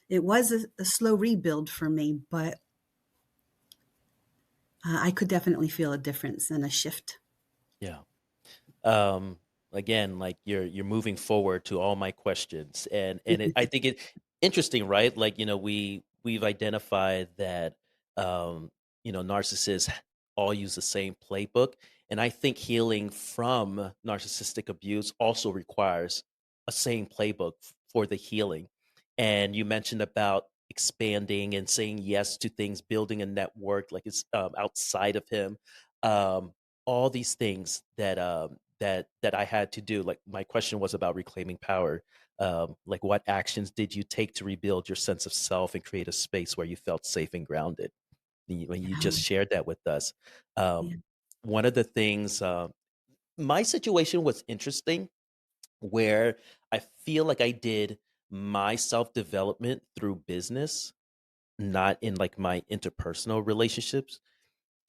it was a slow rebuild for me, but I could definitely feel a difference and a shift. Yeah. um Again, like you're moving forward to all my questions, I think it interesting, right? Like, we've identified that, um narcissists all use the same playbook, and I think healing from narcissistic abuse also requires a same playbook for the healing. And you mentioned about expanding and saying yes to things, building a network like it's outside of him. All these things that I had to do. Like, my question was about reclaiming power. Like, what actions did you take to rebuild your sense of self and create a space where you felt safe and grounded? When you Yeah, just shared that with us, yeah. one of the things, my situation was interesting, where I feel like I did my self development through business, not in like my interpersonal relationships.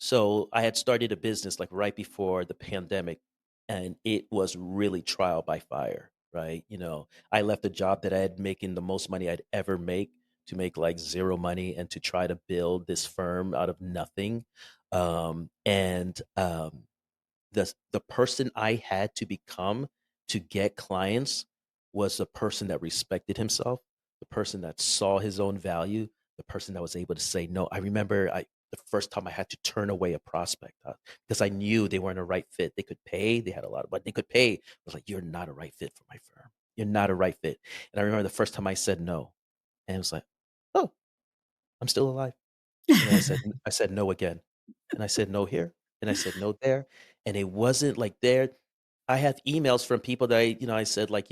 So I had started a business like right before the pandemic, and it was really trial by fire, right? I left a job that I had making the most money I'd ever make to make like zero money and to try to build this firm out of nothing. And the person I had to become to get clients was the person that respected himself, the person that saw his own value, the person that was able to say no. I remember the first time I had to turn away a prospect, because I knew they weren't a right fit. They could pay, they had a lot of money, they could pay. I was like, "You're not a right fit for my firm. You're not a right fit." And I remember the first time I said no, and it was like, "Oh, I'm still alive." And then I said no again, and I said no here, and I said no there, and it wasn't like there. I have emails from people that I said, like,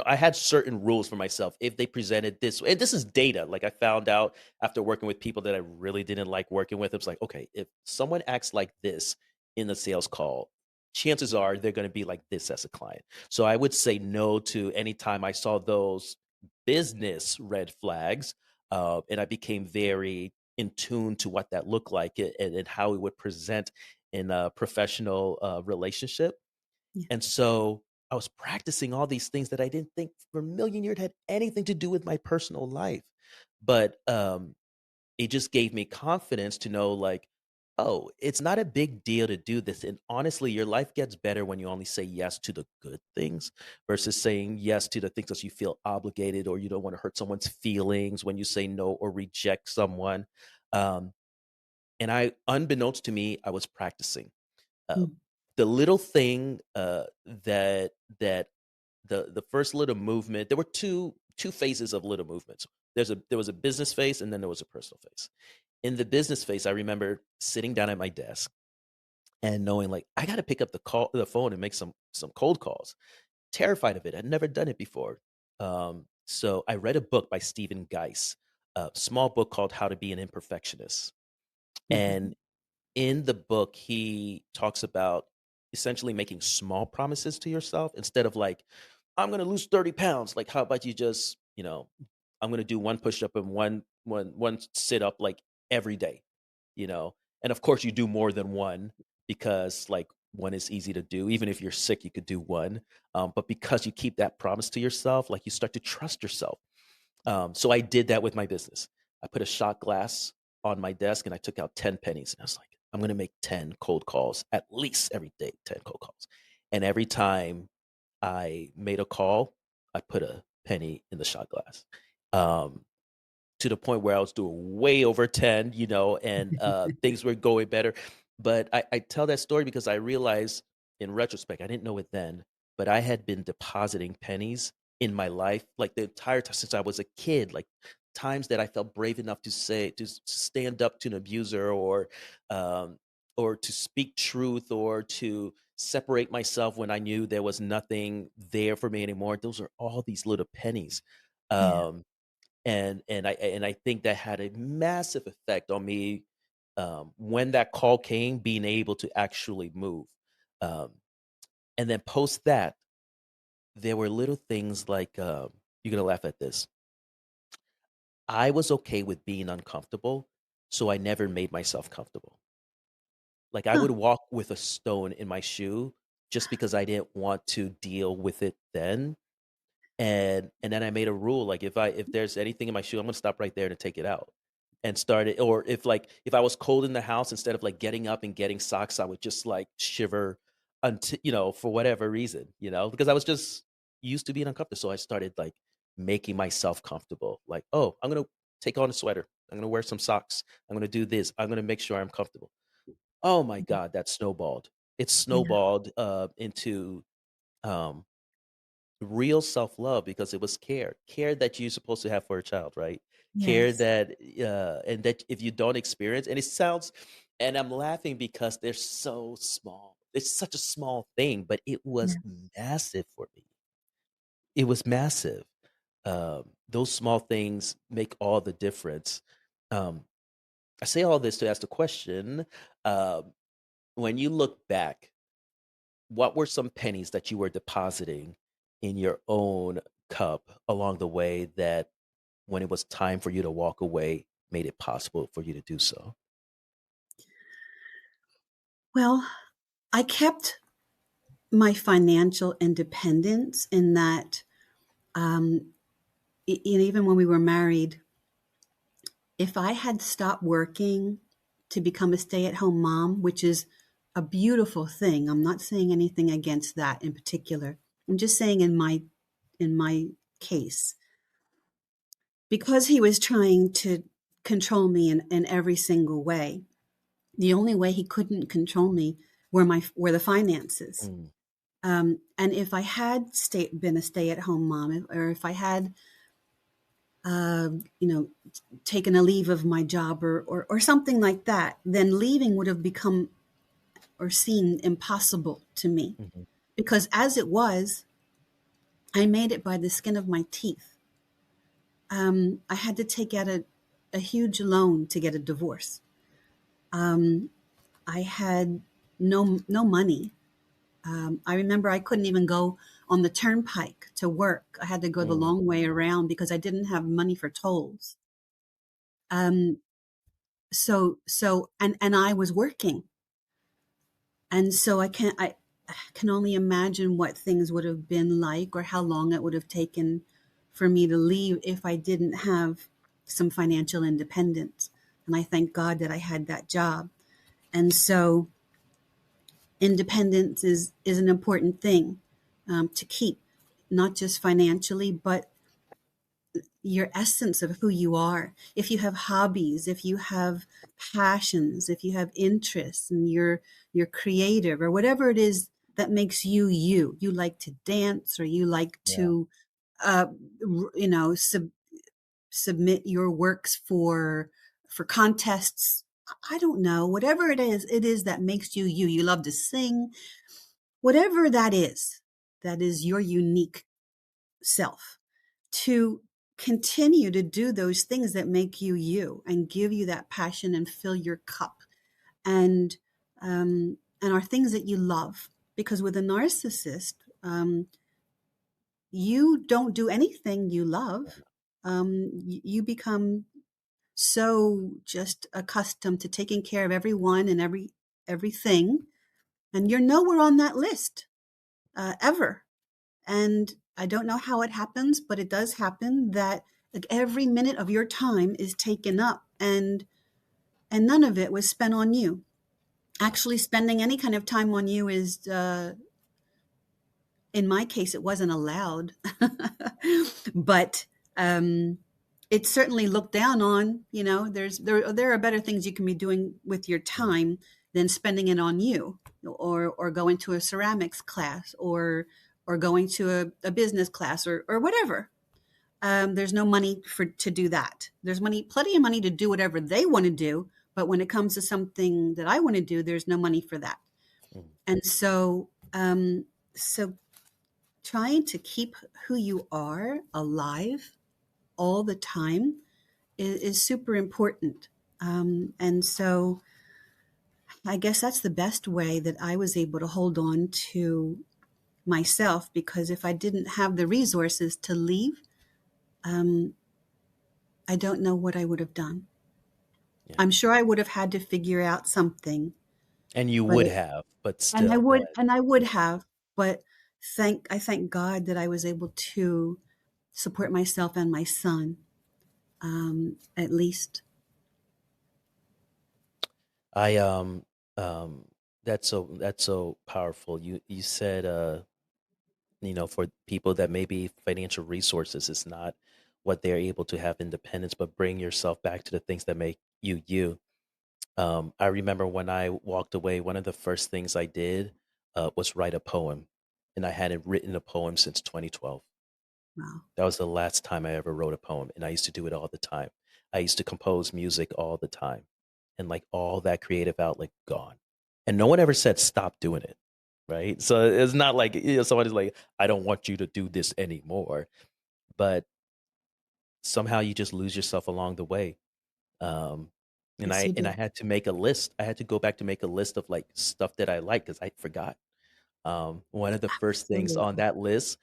I had certain rules for myself. If they presented this, and this is data, like I found out after working with people that I really didn't like working with. It's like, okay, if someone acts like this in the sales call, chances are they're going to be like this as a client. So I would say no to any time I saw those business red flags, and I became very in tune to what that looked like, and how it would present in a professional relationship. Yeah. And so I was practicing all these things that I didn't think for a million years had anything to do with my personal life. But it just gave me confidence to know, like, oh, it's not a big deal to do this. And honestly, your life gets better when you only say yes to the good things versus saying yes to the things that you feel obligated, or you don't want to hurt someone's feelings when you say no or reject someone. Um, and unbeknownst to me, I was practicing. Uh, Mm. the little thing, that the first little movement. There were two phases of little movements. There was a business phase, and then there was a personal phase. In the business phase, I remember sitting down at my desk and knowing, like, I got to pick up the phone and make some cold calls. Terrified of it. I'd never done it before. So I read a book by Stephen Geis, a small book called How to Be an Imperfectionist. Mhm. And in the book, he talks about essentially making small promises to yourself instead of like, "I'm going to lose 30 pounds." Like, how about you just, I'm going to do one push up and one sit up like every day, you know? And of course, you do more than one, because like one is easy to do. Even if you're sick, you could do one. But because you keep that promise to yourself, like, you start to trust yourself. So I did that with my business. I put a shot glass on my desk and I took out 10 pennies. And I was like, I'm going to make 10 cold calls at least every day, 10 cold calls. And every time I made a call, I put a penny in the shot glass. Um, to the point where I was doing way over 10, and things were going better. But I tell that story because I realized in retrospect, I didn't know it then, but I had been depositing pennies in my life, like the entire time since I was a kid, like times that I felt brave enough to stand up to an abuser, um, or to speak truth, or to separate myself when I knew there was nothing there for me anymore. Those are all these little pennies. Yeah. Um, and I think that had a massive effect on me, when that call came, being able to actually move. Um, and then post that, there were little things like, you're gonna laugh at this. I was okay with being uncomfortable, so I never made myself comfortable. Like I Huh. would walk with a stone in my shoe just because I didn't want to deal with it then. And then I made a rule, like if there's anything in my shoe, I'm gonna stop right there to take it out and start it. Or if I was cold in the house, instead of like getting up and getting socks, I would just like shiver until, for whatever reason, because I was just used to being uncomfortable. So I started like making myself comfortable. Like, oh, I'm gonna take on a sweater. I'm gonna wear some socks. I'm gonna do this. I'm gonna make sure I'm comfortable. Oh my God, that snowballed. It Yeah. snowballed into um real self-love, because it was care that you're supposed to have for a child, right? Care Yes. that, and that if you don't experience, and it sounds, and I'm laughing because they're so small, it's such a small thing, but it was Yeah. massive for me. It was massive. Those small things make all the difference. um, I say all this to ask the question, um, when you look back, what were some pennies that you were depositing in your own cup along the way that, when it was time for you to walk away, made it possible for you to do so? Well, I kept my financial independence in that, um, even when we were married, if I had stopped working to become a stay-at-home mom, which is a beautiful thing, I'm not saying anything against that in particular. I'm just saying in my case, because he was trying to control me in every single way. The only way he couldn't control me were the finances. Mm, And if I had been a stay-at-home mom, or if I had, uh, you know, taken a leave of my job, or something like that, then leaving would have become or seemed impossible to me. mhm, Because as it was, I made it by the skin of my teeth. I had to take out a huge loan to get a divorce. Um, I had no money. I remember I couldn't even go on the turnpike to work. I had to go the mm, long way around because I didn't have money for tolls. Um, and I was working, and so I can only imagine what things would have been like, or how long it would have taken for me to leave if I didn't have some financial independence. And I thank God that I had that job. And so independence is an important thing, to keep, not just financially, but your essence of who you are. If you have hobbies, if you have passions, if you have interests, and you're creative, or whatever it is that makes you you. You like to dance, or you like yeah. to, uh, submit your works for contests. I don't know. Whatever it is that makes you you. You love to sing. Whatever that is your unique self, to continue to do those things that make you you and give you that passion and fill your cup, and and are things that you love. Because with a narcissist, you don't do anything you love. You become so just accustomed to taking care of everyone and everything, and you're nowhere on that list, ever. And I don't know how it happens, but it does happen that like every minute of your time is taken up, and none of it was spent on you. Actually, spending any kind of time on you is, in my case, it wasn't allowed. But um, it's certainly looked down on. You know, there are better things you can be doing with your Mm, time than spending it on you, or going to a ceramics class, or going to a business class, or whatever. There's no money for to do that. There's plenty of money to do whatever they want to do, but when it comes to something that I want to do, there's no money for that. mm. And so trying to keep who you are alive all the time is super important. And so I guess that's the best way that I was able to hold on to myself, because if I didn't have the resources to leave, um, I don't know what I would have done. Yeah. I'm sure I would have had to figure out something, And you but would have, but and I still, go would ahead. and I would Yeah. have, but I thank God that I was able to support myself and my son, at least. I um that's so powerful. You said for people that maybe financial resources is not what they're able to have independence, but bring yourself back to the things that make you you. I remember when I walked away, one of the first things I did was write a poem, and I hadn't written a poem since 2012. Wow. That was the last time I ever wrote a poem, and I used to do it all the time. I used to compose music all the time, and like all that creative outlet gone. And no one ever said stop doing it, right? So it's not like somebody's like, I don't want you to do this anymore, but somehow you just lose yourself along the way. Um, and Yes, I you and do. I had to make a list. I had to go back to make a list of like stuff that I like because I forgot. One of the first things on Absolutely. that list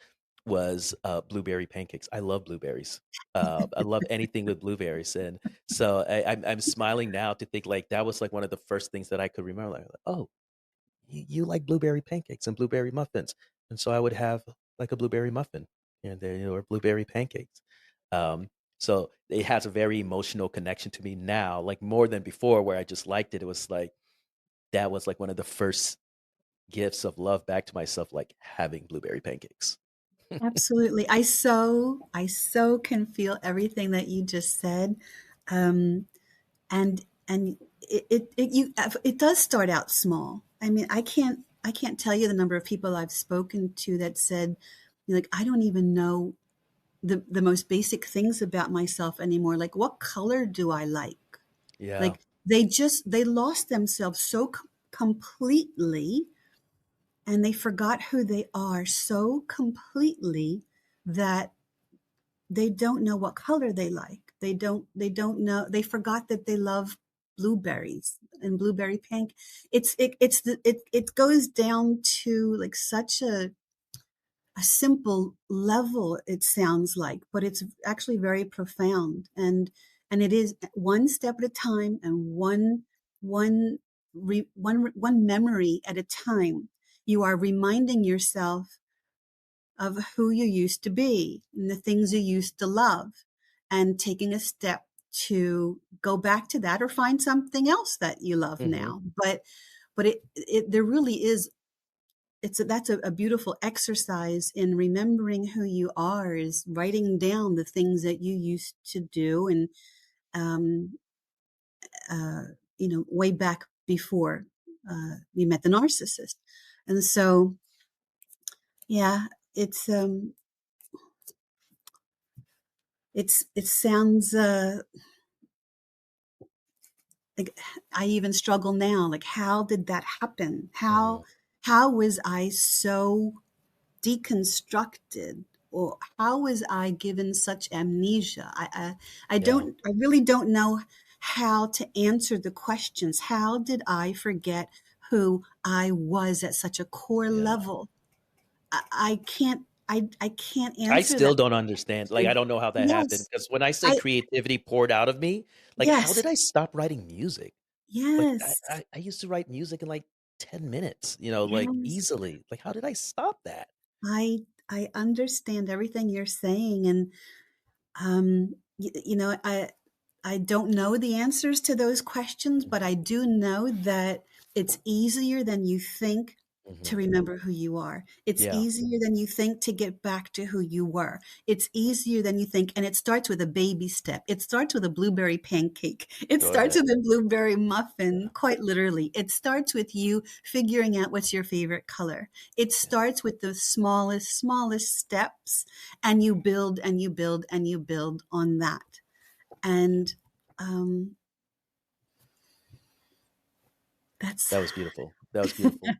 was blueberry pancakes. I love blueberries. I love anything with blueberries, and so I'm smiling now to think like that was like one of the first things that I could remember. Like, oh, you like blueberry pancakes and blueberry muffins, and so I would have like a blueberry muffin, and there or blueberry pancakes. Um, so it has a very emotional connection to me now, like more than before, where I just liked it. It was like that was like one of the first gifts of love back to myself, like having blueberry pancakes. Absolutely. I so can feel everything that you just said. Um, and it does start out small. I mean, I can't tell you the number of people I've spoken to that said, like, I don't even know the most basic things about myself anymore. Like, what color do I like? Yeah. Like, they lost themselves so completely, and they forgot who they are so completely that they don't know what color they like. They don't know. They forgot that they love blueberries and blueberry pink. It goes down to like such a simple level, it sounds like, but it's actually very profound. And it is one step at a time, and one one memory at a time. You are reminding yourself of who you used to be and the things you used to love, and taking a step to go back to that or find something else that you love Hmm. now. But it there really is, that's a beautiful exercise in remembering who you are, is writing down the things that you used to do, and um, uh, way back before you met the narcissist. And so, yeah, it's it sounds like, I even struggle now. Like, how did that happen? Mm, How was I so deconstructed, or how was I given such amnesia? yeah. I really don't know how to answer the questions. How did I forget who I was at such a core Yeah. level? I can't I answer still that don't understand. Like, I question. don't know how that happened Yes, because when I say I creativity poured out of me, like, how yes, did I stop writing music? Like, I, yes, I, I used to write music in like 10 minutes, like yes. easily. Like, how did I stop that? I understand everything you're saying, and I don't know the answers to those questions, but I do know that it's easier than you think to Hmm. remember who you are. It's Yeah. easier than you think to get back to who you were. It's easier than you think. And it starts with a baby step. It starts with a blueberry pancake. It Go starts ahead. with a blueberry muffin, quite literally. It starts with you figuring out what's your favorite color. It Yeah. starts with the smallest steps, and you build and you build and you build on that. And um, that's, That was beautiful. That was beautiful.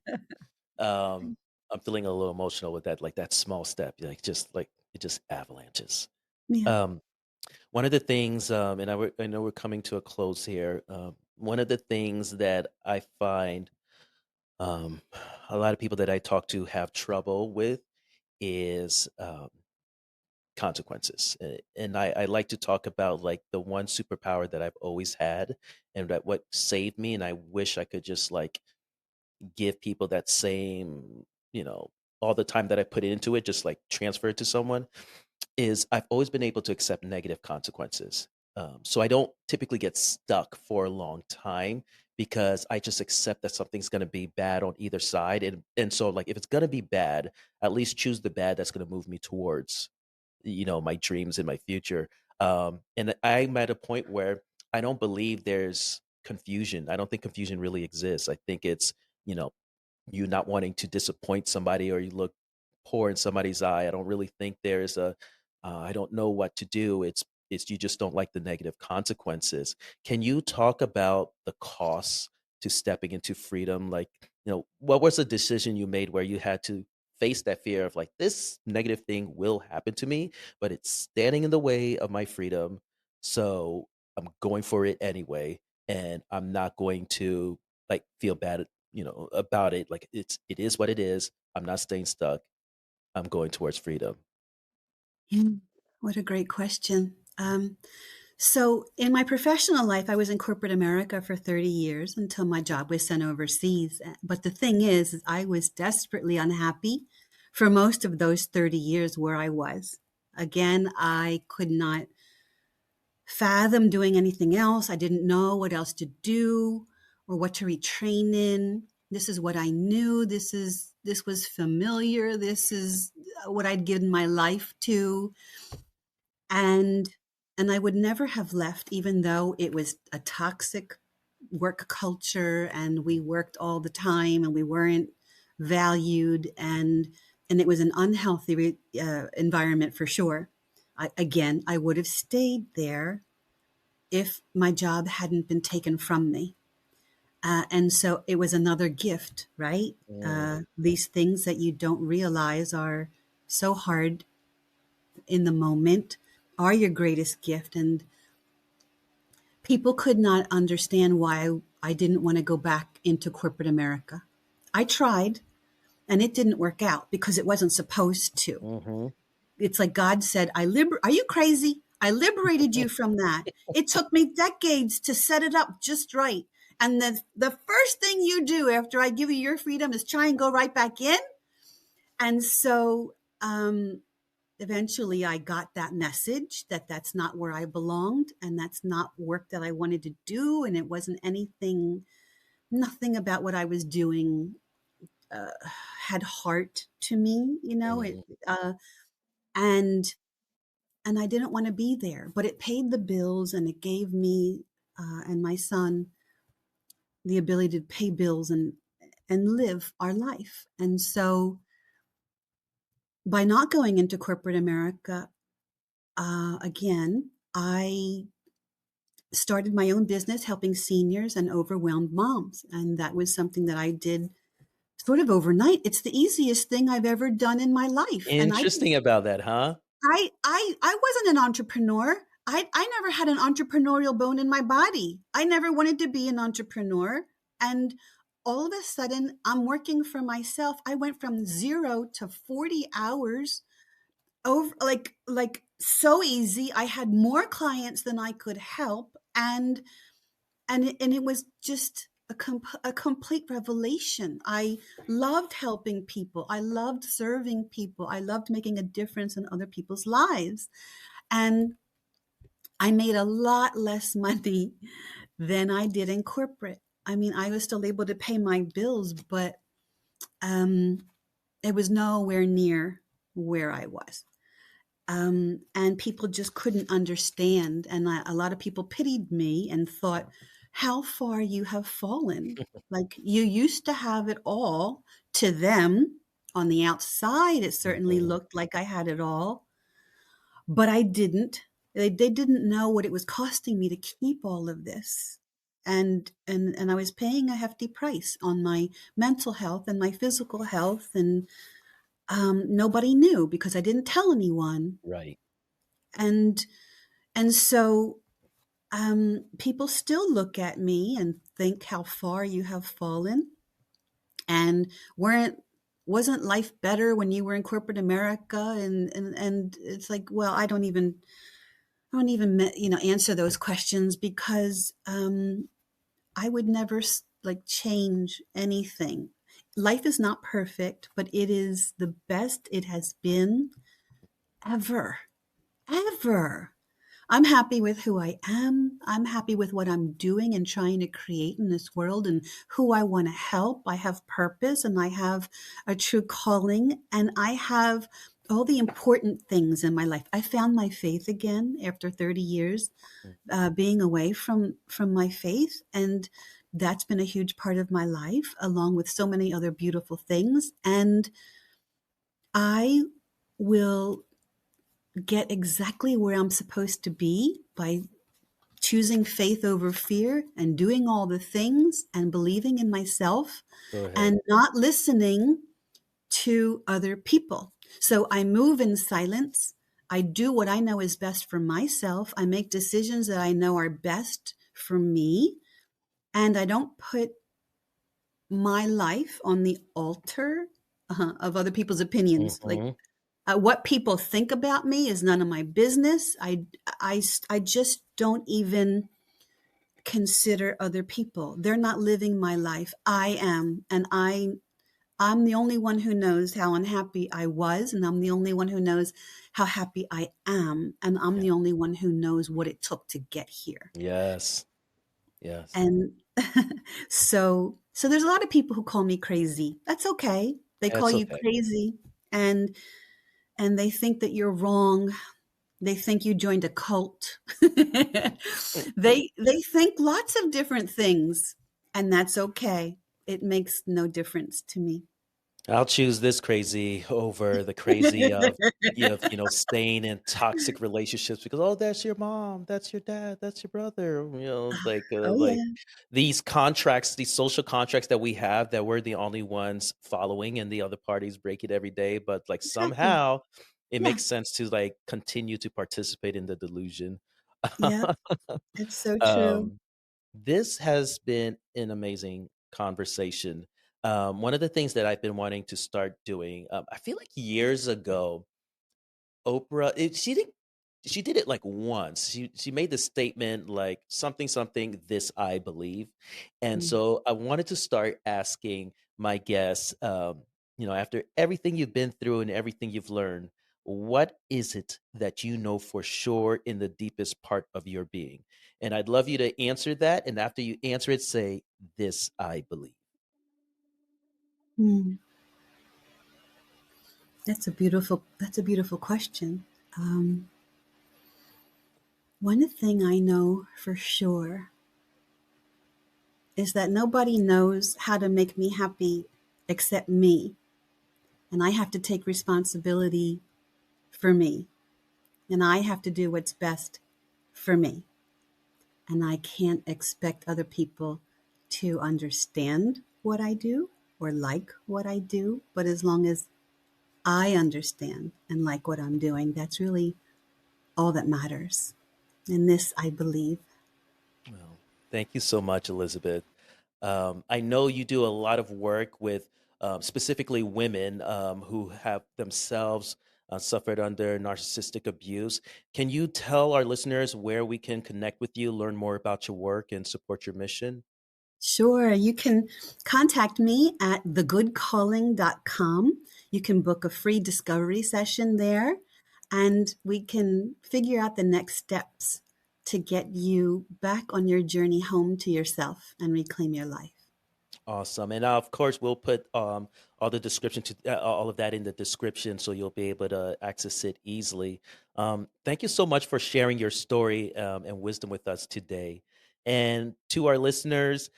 Um, I'm feeling a little emotional with that, like that small step, like just like it just avalanches. yeah. Um, One of the things, and I know we're coming to a close here. One of the things that I find um, a lot of people that I talk to have trouble with is consequences. And I like to talk about like the one superpower that I've always had and that what saved me. And I wish I could just like give people that same, all the time that I put into it, just like transfer it to someone is I've always been able to accept negative consequences. So I don't typically get stuck for a long time because I just accept that something's going to be bad on either side, and so like if it's going to be bad, at least choose the bad that's going to move me towards my dreams and my future. And I'm at a point where I don't believe there's confusion. I don't think confusion really exists. I think it's you know you not wanting to disappoint somebody or you look poor in somebody's eye. I don't really think there's I don't know what to do. It's you just don't like the negative consequences. Can you talk about the costs to stepping into freedom? Like, what was the decision you made where you had to face that fear of like this negative thing will happen to me, but it's standing in the way of my freedom. So I'm going for it anyway, and I'm not going to like feel bad about it. Like it is what it is. I'm not staying stuck. I'm going towards freedom. Yeah. What a great question. So, in my professional life, I was in corporate America for 30 years until my job was sent overseas. But the thing is I was desperately unhappy for most of those 30 years where I was. Again, I could not fathom doing anything else. I didn't know what else to do or what to retrain in. This is what I knew. This was familiar. This is what I'd given my life to. And I would never have left, even though it was a toxic work culture and we worked all the time and we weren't valued, and it was an unhealthy environment for sure. I would have stayed there if my job hadn't been taken from me. And so it was another gift, right? Mm, These things that you don't realize are so hard in the moment are your greatest gift. And people could not understand why I didn't want to go back into corporate America. I tried and it didn't work out because it wasn't supposed to. hmm It's like God said, are you crazy? I liberated you from that. It took me decades to set it up just right. And the first thing you do after I give you your freedom is try and go right back in. And so eventually I got that message that that's not where I belonged and that's not work that I wanted to do. And it wasn't nothing about what I was doing had heart to me, hmm and I didn't want to be there, but it paid the bills and it gave me and my son the ability to pay bills and live our life. And so by not going into corporate America, again, I started my own business helping seniors and overwhelmed moms. And that was something that I did sort of overnight. It's the easiest thing I've ever done in my life. And Interesting about that, huh? I wasn't an entrepreneur. I never had an entrepreneurial bone in my body. I never wanted to be an entrepreneur. And all of a sudden, I'm working for myself. I went from 0 to 40 hours over like so easy. I had more clients than I could help, and it was just a complete revelation. I loved helping people. I loved serving people. I loved making a difference in other people's lives. And I made a lot less money than I did in corporate. I mean, I was still able to pay my bills, but um, it was nowhere near where I was. And people just couldn't understand. And a lot of people pitied me and thought, how far you have fallen. Like you used to have it all. To them, on the outside, it certainly Mhm. looked like I had it all, but I didn't. They didn't know what it was costing me to keep all of this. And I was paying a hefty price on my mental health and my physical health. And nobody knew because I didn't tell anyone. Right. And And so people still look at me and think how far you have fallen. And weren't wasn't life better when you were in corporate America? And it's like, well, I don't even answer those questions because I would never like change anything. Life is not perfect, but it is the best it has been ever, ever. I'm happy with who I am. I'm happy with what I'm doing and trying to create in this world and who I want to help. I have purpose and I have a true calling and I have all the important things in my life. I found my faith again after 30 years being away from my faith, and that's been a huge part of my life, along with so many other beautiful things. And I will get exactly where I'm supposed to be by choosing faith over fear and doing all the things and believing in myself Go ahead. and not listening to other people. So I move in silence. I do what I know is best for myself. I make decisions that I know are best for me. And I don't put my life on the altar of other people's opinions. Like Mhm. what people think about me is none of my business. I just don't even consider other people. They're not living my life. I am. And I'm the only one who knows how unhappy I was. And I'm the only one who knows how happy I am. And I'm Yeah. the only one who knows what it took to get here. Yes. Yes. And so there's a lot of people who call me crazy. That's okay. They call That's you okay. crazy and and they think that you're wrong. They think you joined a cult. They think lots of different things, and that's okay. It makes no difference to me. I'll choose this crazy over the crazy of staying in toxic relationships because, oh, that's your mom, that's your dad, that's your brother. Oh Like yeah, these contracts, these social contracts that we have that we're the only ones following, and the other parties break it every day. But like exactly. somehow, it Yeah, makes sense to like continue to participate in the delusion. yeah, it's so true. um, this has been an amazing conversation. One of the things that I've been wanting to start doing, I feel like years ago, she did it like once. She made the statement like something something this I believe, and Mm. so I wanted to start asking my guests, after everything you've been through and everything you've learned, what is it that you know for sure in the deepest part of your being? And I'd love you to answer that, and after you answer it, say this I believe. Mm. That's a beautiful question. Um, One thing I know for sure is that nobody knows how to make me happy except me, and I have to take responsibility for me. And I have to do what's best for me. And I can't expect other people to understand what I do or like what I do. But as long as I understand and like what I'm doing, that's really all that matters. And this, I believe. Well, thank you so much, Elizabeth. I know you do a lot of work with specifically women who have themselves suffered under narcissistic abuse. Can you tell our listeners where we can connect with you, learn more about your work, and support your mission? Sure. You can contact me at thegoodcalling.com. You can book a free discovery session there, and we can figure out the next steps to get you back on your journey home to yourself and reclaim your life. Awesome. And of course, we'll put all the description to all of that in the description so you'll be able to access it easily. Thank you so much for sharing your story and wisdom with us today. And to our listeners,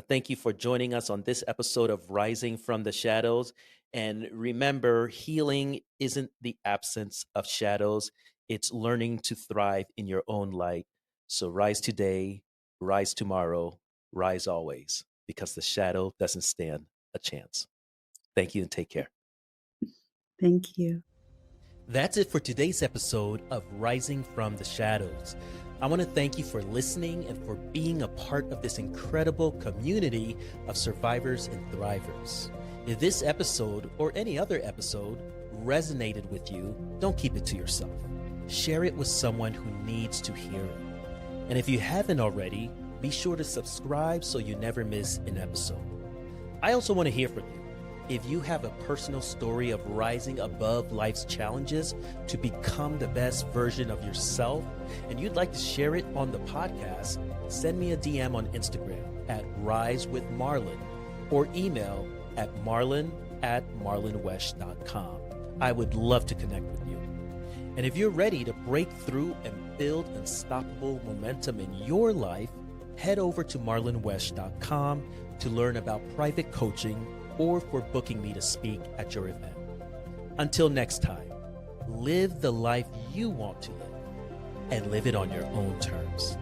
thank you for joining us on this episode of Rising from the Shadows. And remember, healing isn't the absence of shadows, it's learning to thrive in your own light. So rise today, rise tomorrow, rise always, because the shadow doesn't stand a chance. Thank you and take care. Thank you. That's it for today's episode of Rising from the Shadows. I want to thank you for listening and for being a part of this incredible community of survivors and thrivers. If this episode or any other episode resonated with you, don't keep it to yourself. Share it with someone who needs to hear it. And if you haven't already, be sure to subscribe so you never miss an episode. I also want to hear from you. If you have a personal story of rising above life's challenges to become the best version of yourself, and you'd like to share it on the podcast, send me a DM on Instagram at Rise with Marlon or email at marlon@marlonwesh.com. I would love to connect with you. And if you're ready to break through and build unstoppable momentum in your life, head over to marlonwesh.com to learn about private coaching or for booking me to speak at your event. Until next time, live the life you want to live and live it on your own terms.